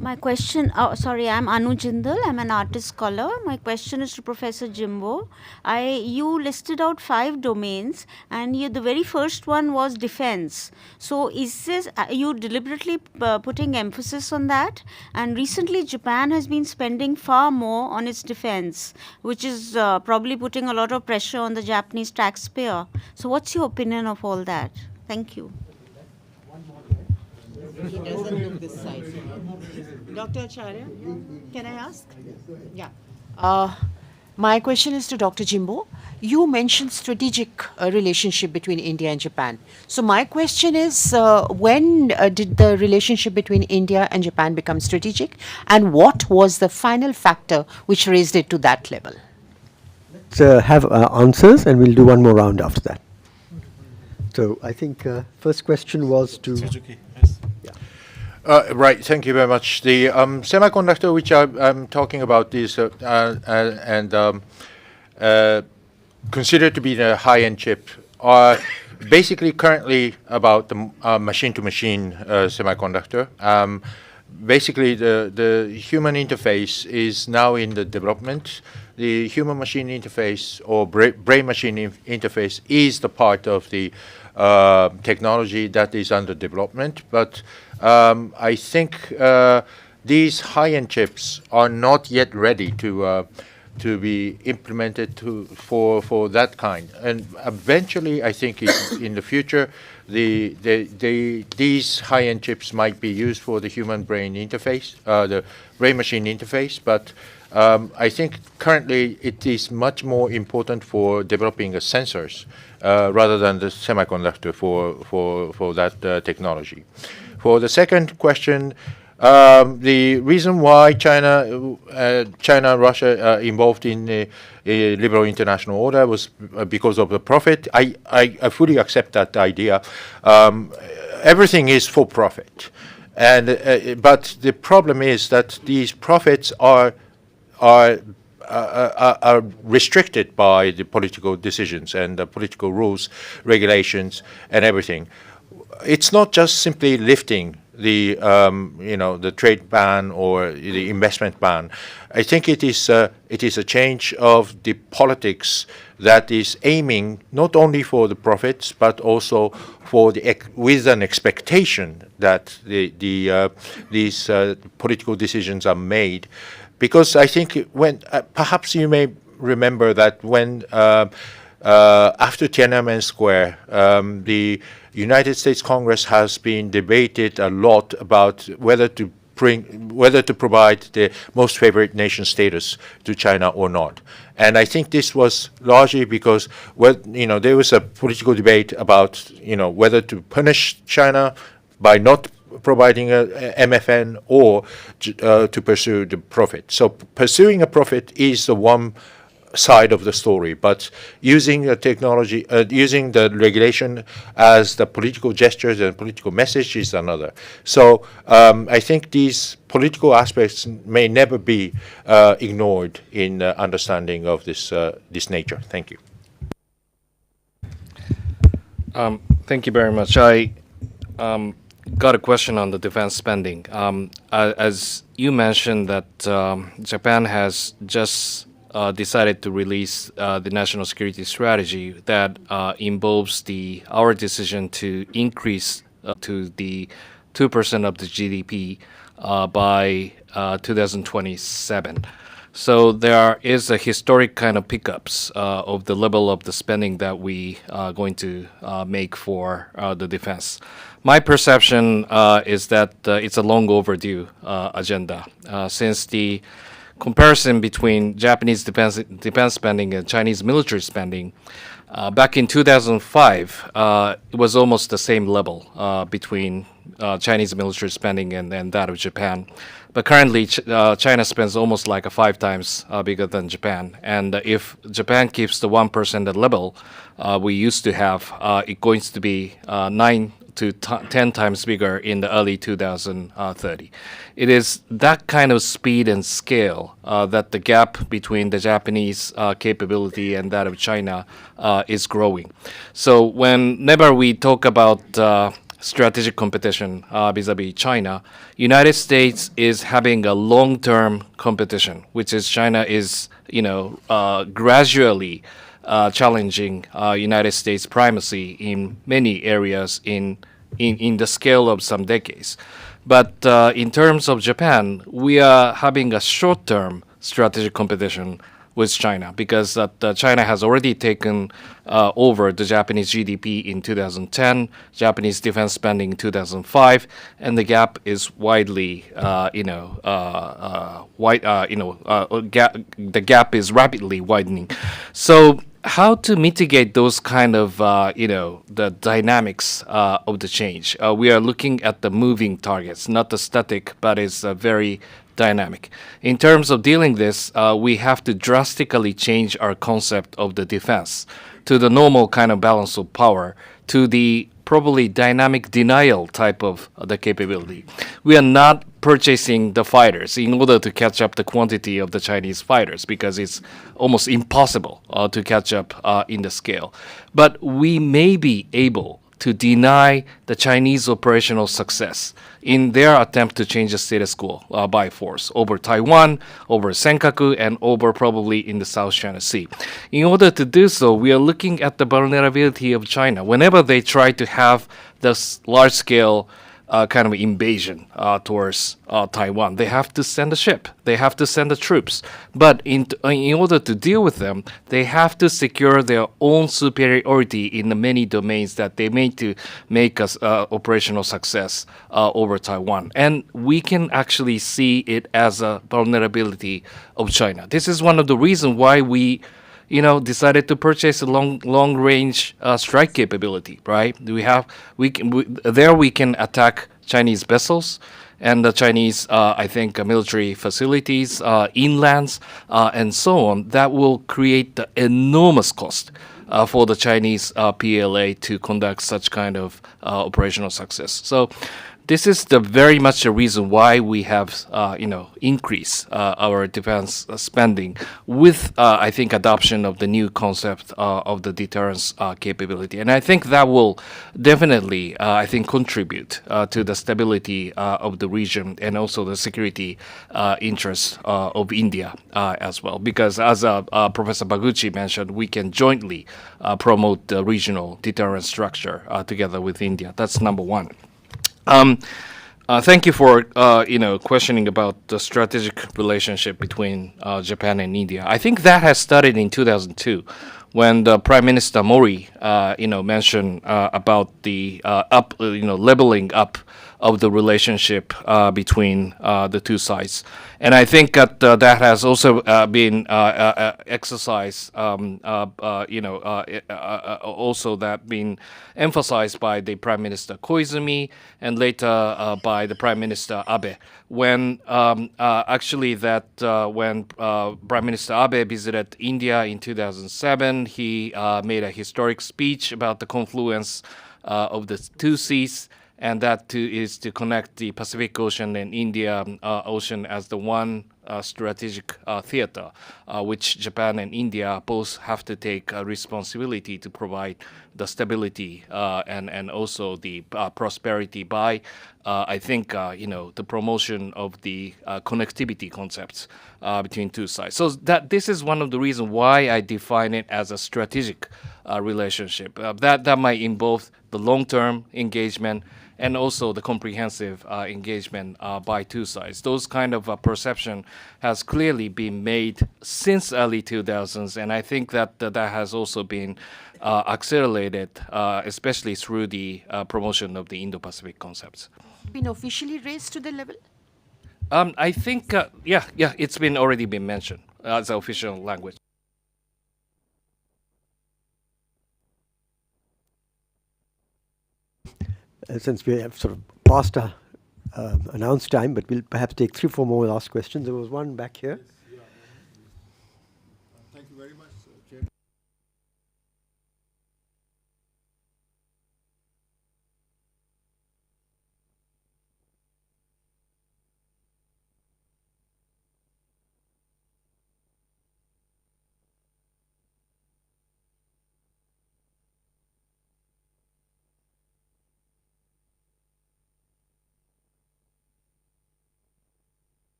My question, I'm Anu Jindal, I'm an artist scholar. My question is to Professor Jimbo. You listed out 5 domains, and the very first one was defense. So is this, you deliberately putting emphasis on that? And recently Japan has been spending far more on its defense, which is probably putting a lot of pressure on the Japanese taxpayer. So what's your opinion of all that? Thank you. He doesn't look this side. Dr. Acharya, can I ask? Yeah. My question is to Dr. Jimbo. You mentioned strategic relationship between India and Japan. So my question is, when did the relationship between India and Japan become strategic? And what was the final factor which raised it to that level? Let's have answers, and we'll do one more round after that. So I think first question was to... Suzuki, yes. Right, thank you very much. The semiconductor which I'm talking about is considered to be the high-end chip are basically currently about the machine-to-machine semiconductor. Basically, the human interface is now in the development. The human-machine interface or brain-machine interface is the part of the technology that is under development, but I think these high-end chips are not yet ready to be implemented for that kind. And eventually, I think in the future, these high-end chips might be used for the human-brain interface, the brain-machine interface, but I think currently it is much more important for developing sensors rather than the semiconductor for that technology. For the second question, the reason why China and Russia involved in a liberal international order was because of the profit. I fully accept that idea. Everything is for profit, and but the problem is that these profits are restricted by the political decisions and the political rules, regulations, and everything. It's not just simply lifting the the trade ban or the investment ban. I think it is a change of the politics that is aiming not only for the profits but also for with an expectation that these political decisions are made. Because I think when perhaps you may remember that when after Tiananmen Square, the United States Congress has been debated a lot about whether to provide the most favored nation status to China or not. And I think this was largely because there was a political debate about whether to punish China by not providing a MFN or to pursue the profit. So pursuing a profit is the one side of the story, but using the technology, using the regulation as the political gestures and political message is another. So I think these political aspects may never be ignored in understanding of this nature. Thank you. Thank you very much. I got a question on the defense spending. As you mentioned that Japan has just decided to release the national security strategy that involves our decision to increase to the 2% of the GDP by 2027. So there is a historic kind of pickups of the level of the spending that we are going to make for the defense. My perception is that it's a long overdue agenda since the comparison between Japanese defense spending and Chinese military spending back in 2005, it was almost the same level between Chinese military spending and that of Japan. But currently, China spends almost like 5 times bigger than Japan. And if Japan keeps the 1% level we used to have, it's going to be 9 to 10 times bigger in the early 2030. It is that kind of speed and scale that the gap between the Japanese capability and that of China is growing. So whenever we talk about strategic competition vis-a-vis China, United States is having a long-term competition, which is China is, gradually challenging United States primacy in many areas in the scale of some decades. But in terms of Japan, we are having a short-term strategic competition with China because China has already taken over the Japanese GDP in 2010, Japanese defense spending in 2005, and the gap is widely, the gap is rapidly widening. So how to mitigate those kind of, the dynamics of the change? We are looking at the moving targets, not the static, but it's very dynamic. In terms of dealing this, we have to drastically change our concept of the defense to the normal kind of balance of power to the probably dynamic denial type of the capability. We are not purchasing the fighters in order to catch up the quantity of the Chinese fighters because it's almost impossible to catch up in the scale. But we may be able to deny the Chinese operational success in their attempt to change the status quo by force over Taiwan, over Senkaku, and over probably in the South China Sea. In order to do so, we are looking at the vulnerability of China. Whenever they try to have this large-scale kind of invasion towards Taiwan. They have to send a ship. They have to send the troops. But in order to deal with them, they have to secure their own superiority in the many domains that they need to make us operational success over Taiwan. And we can actually see it as a vulnerability of China. This is one of the reasons why we decided to purchase a long range strike capability, right? We can attack Chinese vessels and the Chinese, I think, military facilities, inlands, and so on. That will create the enormous cost for the Chinese PLA to conduct such kind of operational success. So this is very much the reason why we have, increased our defense spending with, I think, adoption of the new concept of the deterrence capability. And I think that will definitely, contribute to the stability of the region and also the security interests of India as well. Because as Professor Bagchi mentioned, we can jointly promote the regional deterrence structure together with India. That's number one. Thank you for questioning about the strategic relationship between Japan and India. I think that has started in 2002 when the Prime Minister Mori mentioned about the leveling up of the relationship between the two sides. And I think that that has also been exercised, also that been emphasized by the Prime Minister Koizumi and later by the Prime Minister Abe. When when Prime Minister Abe visited India in 2007, he made a historic speech about the confluence of the two seas, and that is to connect the Pacific Ocean and Indian Ocean as the one strategic theater, which Japan and India both have to take responsibility to provide the stability and also the prosperity by, the promotion of the connectivity concepts between two sides. So this is one of the reasons why I define it as a strategic relationship. That might involve the long-term engagement and also the comprehensive engagement by two sides. Those kind of perception has clearly been made since early 2000s, and I think that that has also been accelerated, especially through the promotion of the Indo-Pacific concepts. Been officially raised to the level? I think, it's been already been mentioned as an official language. Since we have sort of passed our announced time, but we'll perhaps take 3-4 more last questions. There was one back here. Thank you very much, Chair.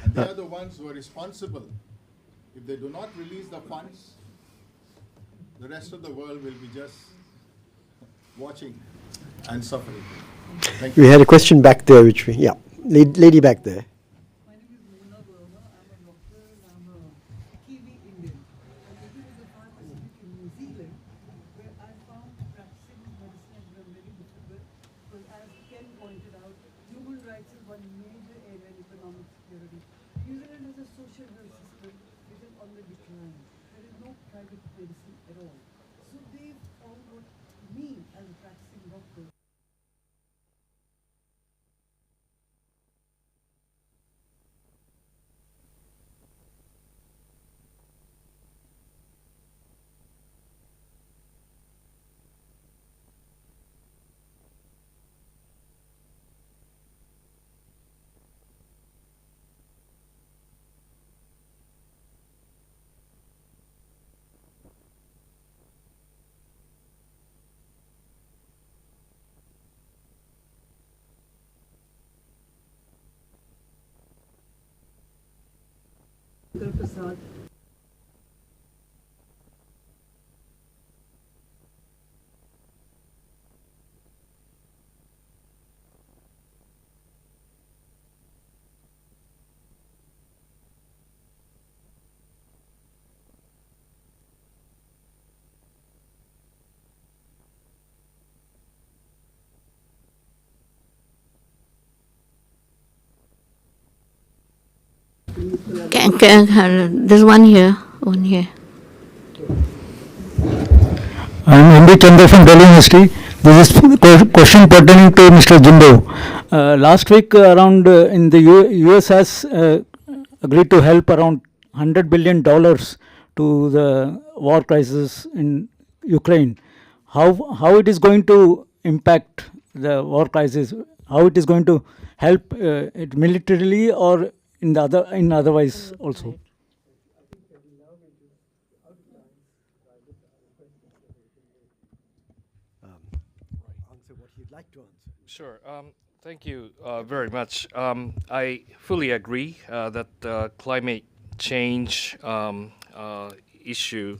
And they are the ones who are responsible. If they do not release the funds, the rest of the world will be just watching and suffering. Thank you. We had a question back there, which we, yeah, lady back there. My name is Mona Verma. I'm a doctor and I'm a Kiwi Indian. I'm living in the Far Pacific in New Zealand, where I found practicing medicine has been very difficult because, as Ken pointed out, human rights is one major area in economic security. New Zealand has a social health system which is on the decline. There is no private medicine at all. So they found what me, as a practicing doctor, Prasad. There's one here, one here. I'm MB Chandra from Delhi University. This is question pertaining to Mr. Jimbo. Last week, around in the US has agreed to help around $100 billion to the war crisis in Ukraine. How it is going to impact the war crisis? How it is going to help it militarily or in otherwise also? Answer what you'd like to answer. Sure. Thank you very much. I fully agree that the climate change issue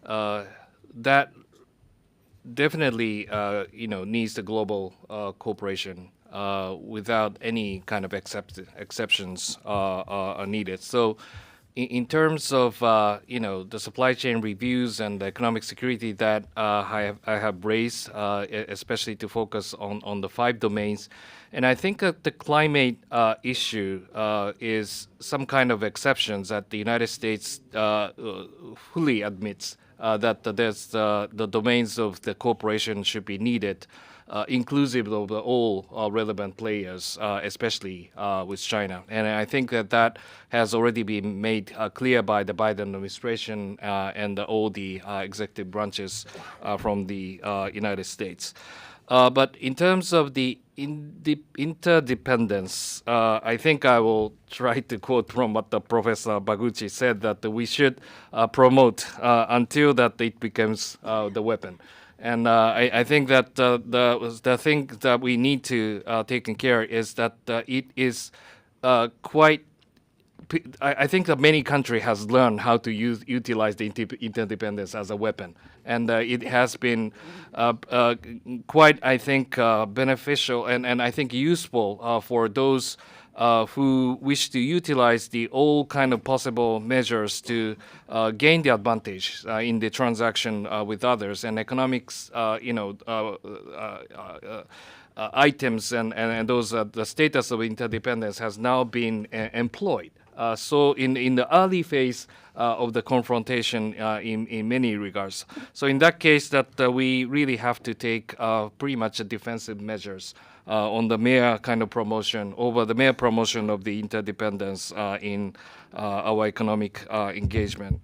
that definitely needs the global cooperation without any kind of exceptions are needed. So in terms of the supply chain reviews and the economic security that I have raised, especially to focus on the 5 domains, and I think that the climate issue is some kind of exceptions that the United States fully admits that there's the domains of the cooperation should be needed, inclusive of all relevant players, especially with China. And I think that has already been made clear by the Biden administration and all the executive branches from the United States. But in terms of the interdependence, I think I will try to quote from what the Professor Bagchi said, that we should promote until that it becomes the weapon. And I think that the thing that we need to take care is that it is quite. I think that many countries has learned how to utilize the interdependence as a weapon, and it has been quite, I think, beneficial and I think useful for those who wish to utilize the all kind of possible measures to gain the advantage in the transaction with others, and economics, items and those the status of interdependence has now been employed. So in the early phase of the confrontation in many regards. So in that case that we really have to take pretty much defensive measures on the mere kind of promotion, over the mere promotion of the interdependence in our economic engagement.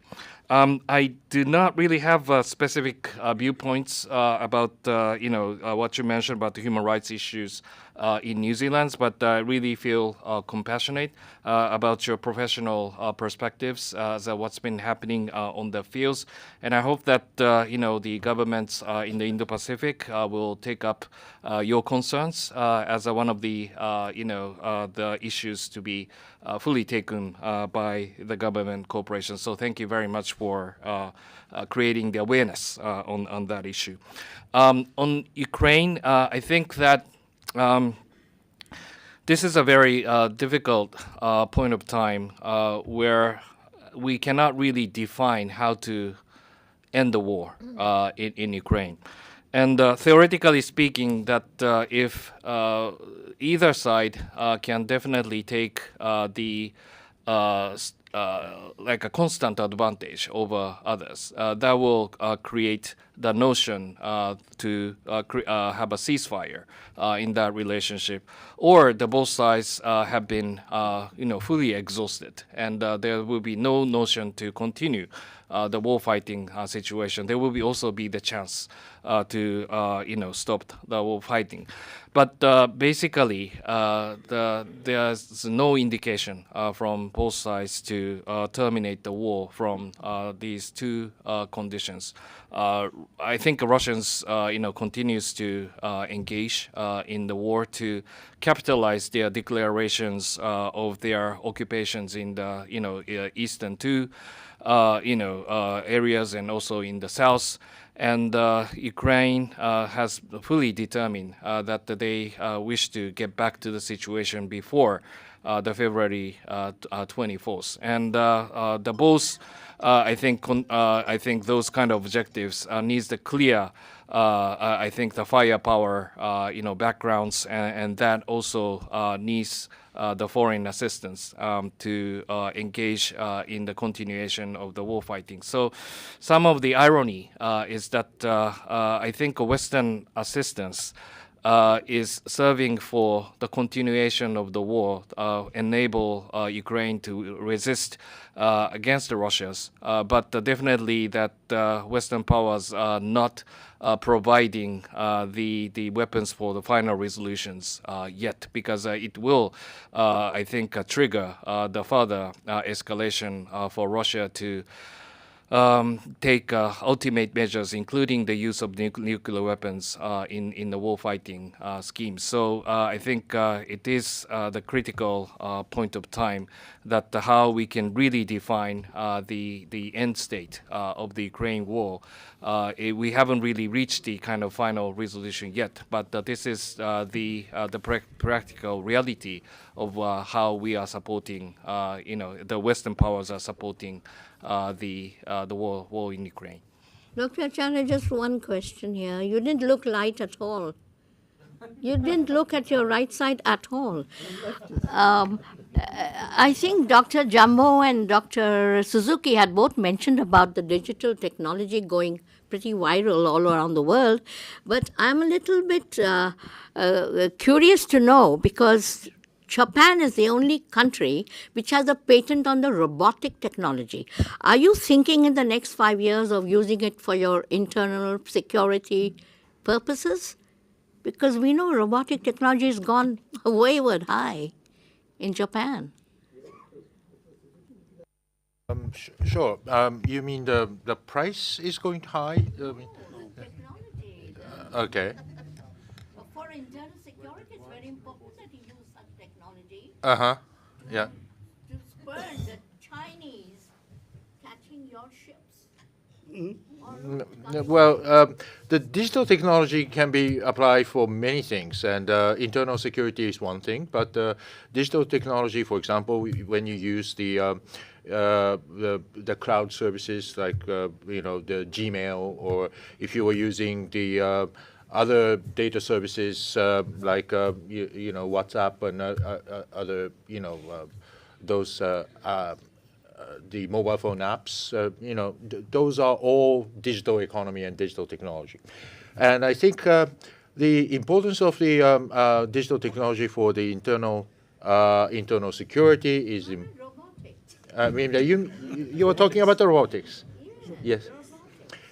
I do not really have specific viewpoints about what you mentioned about the human rights issues in New Zealand, but I really feel compassionate about your professional perspectives as what's been happening on the fields. And I hope that the governments in the Indo-Pacific will take up your concerns as one of the the issues to be fully taken by the government corporations. So thank you very much for creating the awareness on that issue. On Ukraine, I think that this is a very difficult point of time where we cannot really define how to end the war in Ukraine. And theoretically speaking, that if either side can definitely take the like a constant advantage over others, that will create the notion to have a ceasefire in that relationship, or the both sides have been fully exhausted, and there will be no notion to continue the war fighting situation. There will also be the chance to stop the war fighting. But basically, there's no indication from both sides to terminate the war from these two conditions. I think Russians, continues to engage in the war to capitalize their declarations of their occupations in the eastern two areas and also in the south. And Ukraine has fully determined that they wish to get back to the situation before the February 24th. And the both, I think those kind of objectives needs the clear, I think the firepower, backgrounds, and that also needs the foreign assistance to engage in the continuation of the war fighting. So some of the irony is that I think Western assistance is serving for the continuation of the war, enable Ukraine to resist against the Russians, but definitely that Western powers are not providing the weapons for the final resolutions yet, because it will, I think, trigger the further escalation for Russia to take ultimate measures, including the use of nuclear weapons in the war fighting scheme. So I think it is the critical point of time that how we can really define the end state of the Ukraine war. We haven't really reached the kind of final resolution yet, but this is the practical reality of how we are supporting, the Western powers are supporting the war in Ukraine. Dr. Acharya, just one question here. You didn't look light at all. You didn't look at your right side at all. I think Dr. Jumbo and Dr. Suzuki had both mentioned about the digital technology going pretty viral all around the world. But I'm a little bit curious to know, because Japan is the only country which has a patent on the robotic technology. Are you thinking in the next 5 years of using it for your internal security purposes? Because we know robotic technology has gone wayward high in Japan. Sure. You mean the price is going high? Technology. Okay. For internal security, it's very important that you use such technology. Yeah. To spur the Chinese catching your ships. Well, the digital technology can be applied for many things, and internal security is one thing. But digital technology, for example, when you use the cloud services like the Gmail, or if you were using the other data services like WhatsApp and other those the mobile phone apps, those are all digital economy and digital technology. And I think the importance of the digital technology for the internal security is. I mean, you were talking about the robotics. Yes.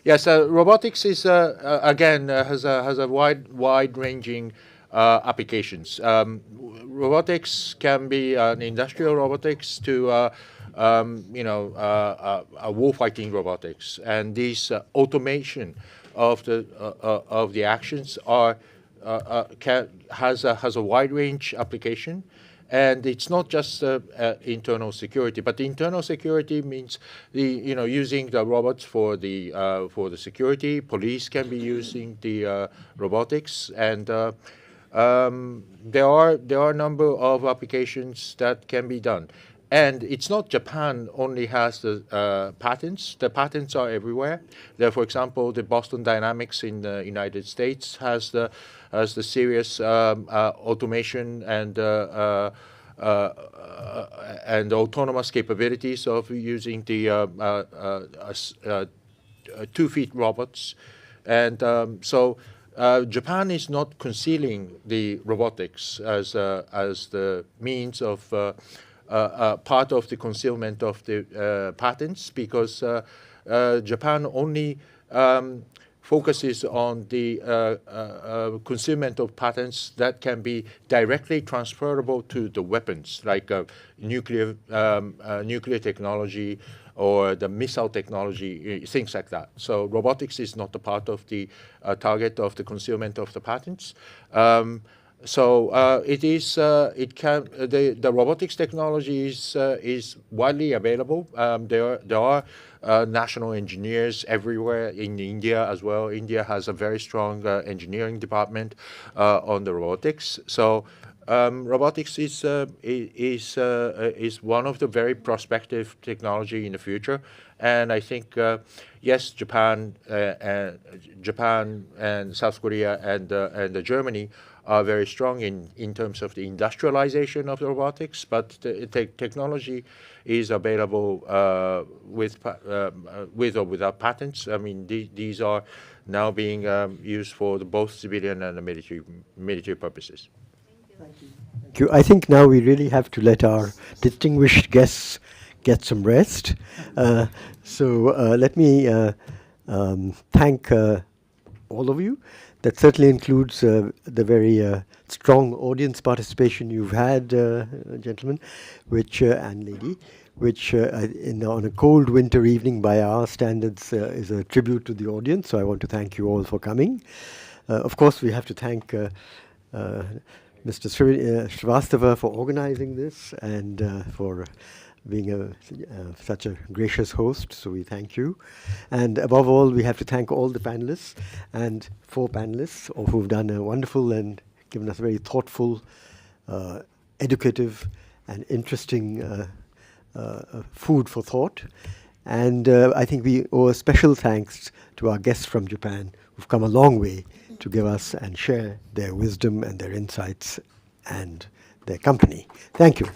Yes, robotics is again has a wide-ranging applications. Robotics can be an industrial robotics to warfighting robotics, and this automation of the actions has a wide range application. And it's not just internal security, but the internal security means using the robots for the security. Police can be using the robotics, and there are a number of applications that can be done. And it's not Japan only has the patents. The patents are everywhere. There, for example, the Boston Dynamics in the United States has the serious automation and autonomous capabilities of using the 2-feet robots. And so Japan is not concealing the robotics as the means of part of the concealment of the patents, because Japan only focuses on the concealment of patents that can be directly transferable to the weapons, like nuclear technology or the missile technology, things like that. So robotics is not a part of the target of the concealment of the patents. So the robotics technology is widely available. There are national engineers everywhere in India as well. India has a very strong engineering department on the robotics. So robotics is one of the very prospective technology in the future, and I think yes, Japan and South Korea and Germany are very strong in terms of the industrialization of the robotics, but the technology is available with or without patents. I mean, these are now being used for both civilian and military purposes. Thank you. I think now we really have to let our distinguished guests get some rest. So let me thank all of you. That certainly includes the very strong audience participation you've had, gentlemen, and lady, which on a cold winter evening by our standards is a tribute to the audience. So I want to thank you all for coming. Of course, we have to thank Mr. Srivastava for organizing this and for being such a gracious host, so we thank you. And above all, we have to thank all the panelists and 4 panelists who've done a wonderful and given us very thoughtful, educative and interesting food for thought. And I think we owe a special thanks to our guests from Japan who've come a long way to give us and share their wisdom and their insights and their company. Thank you.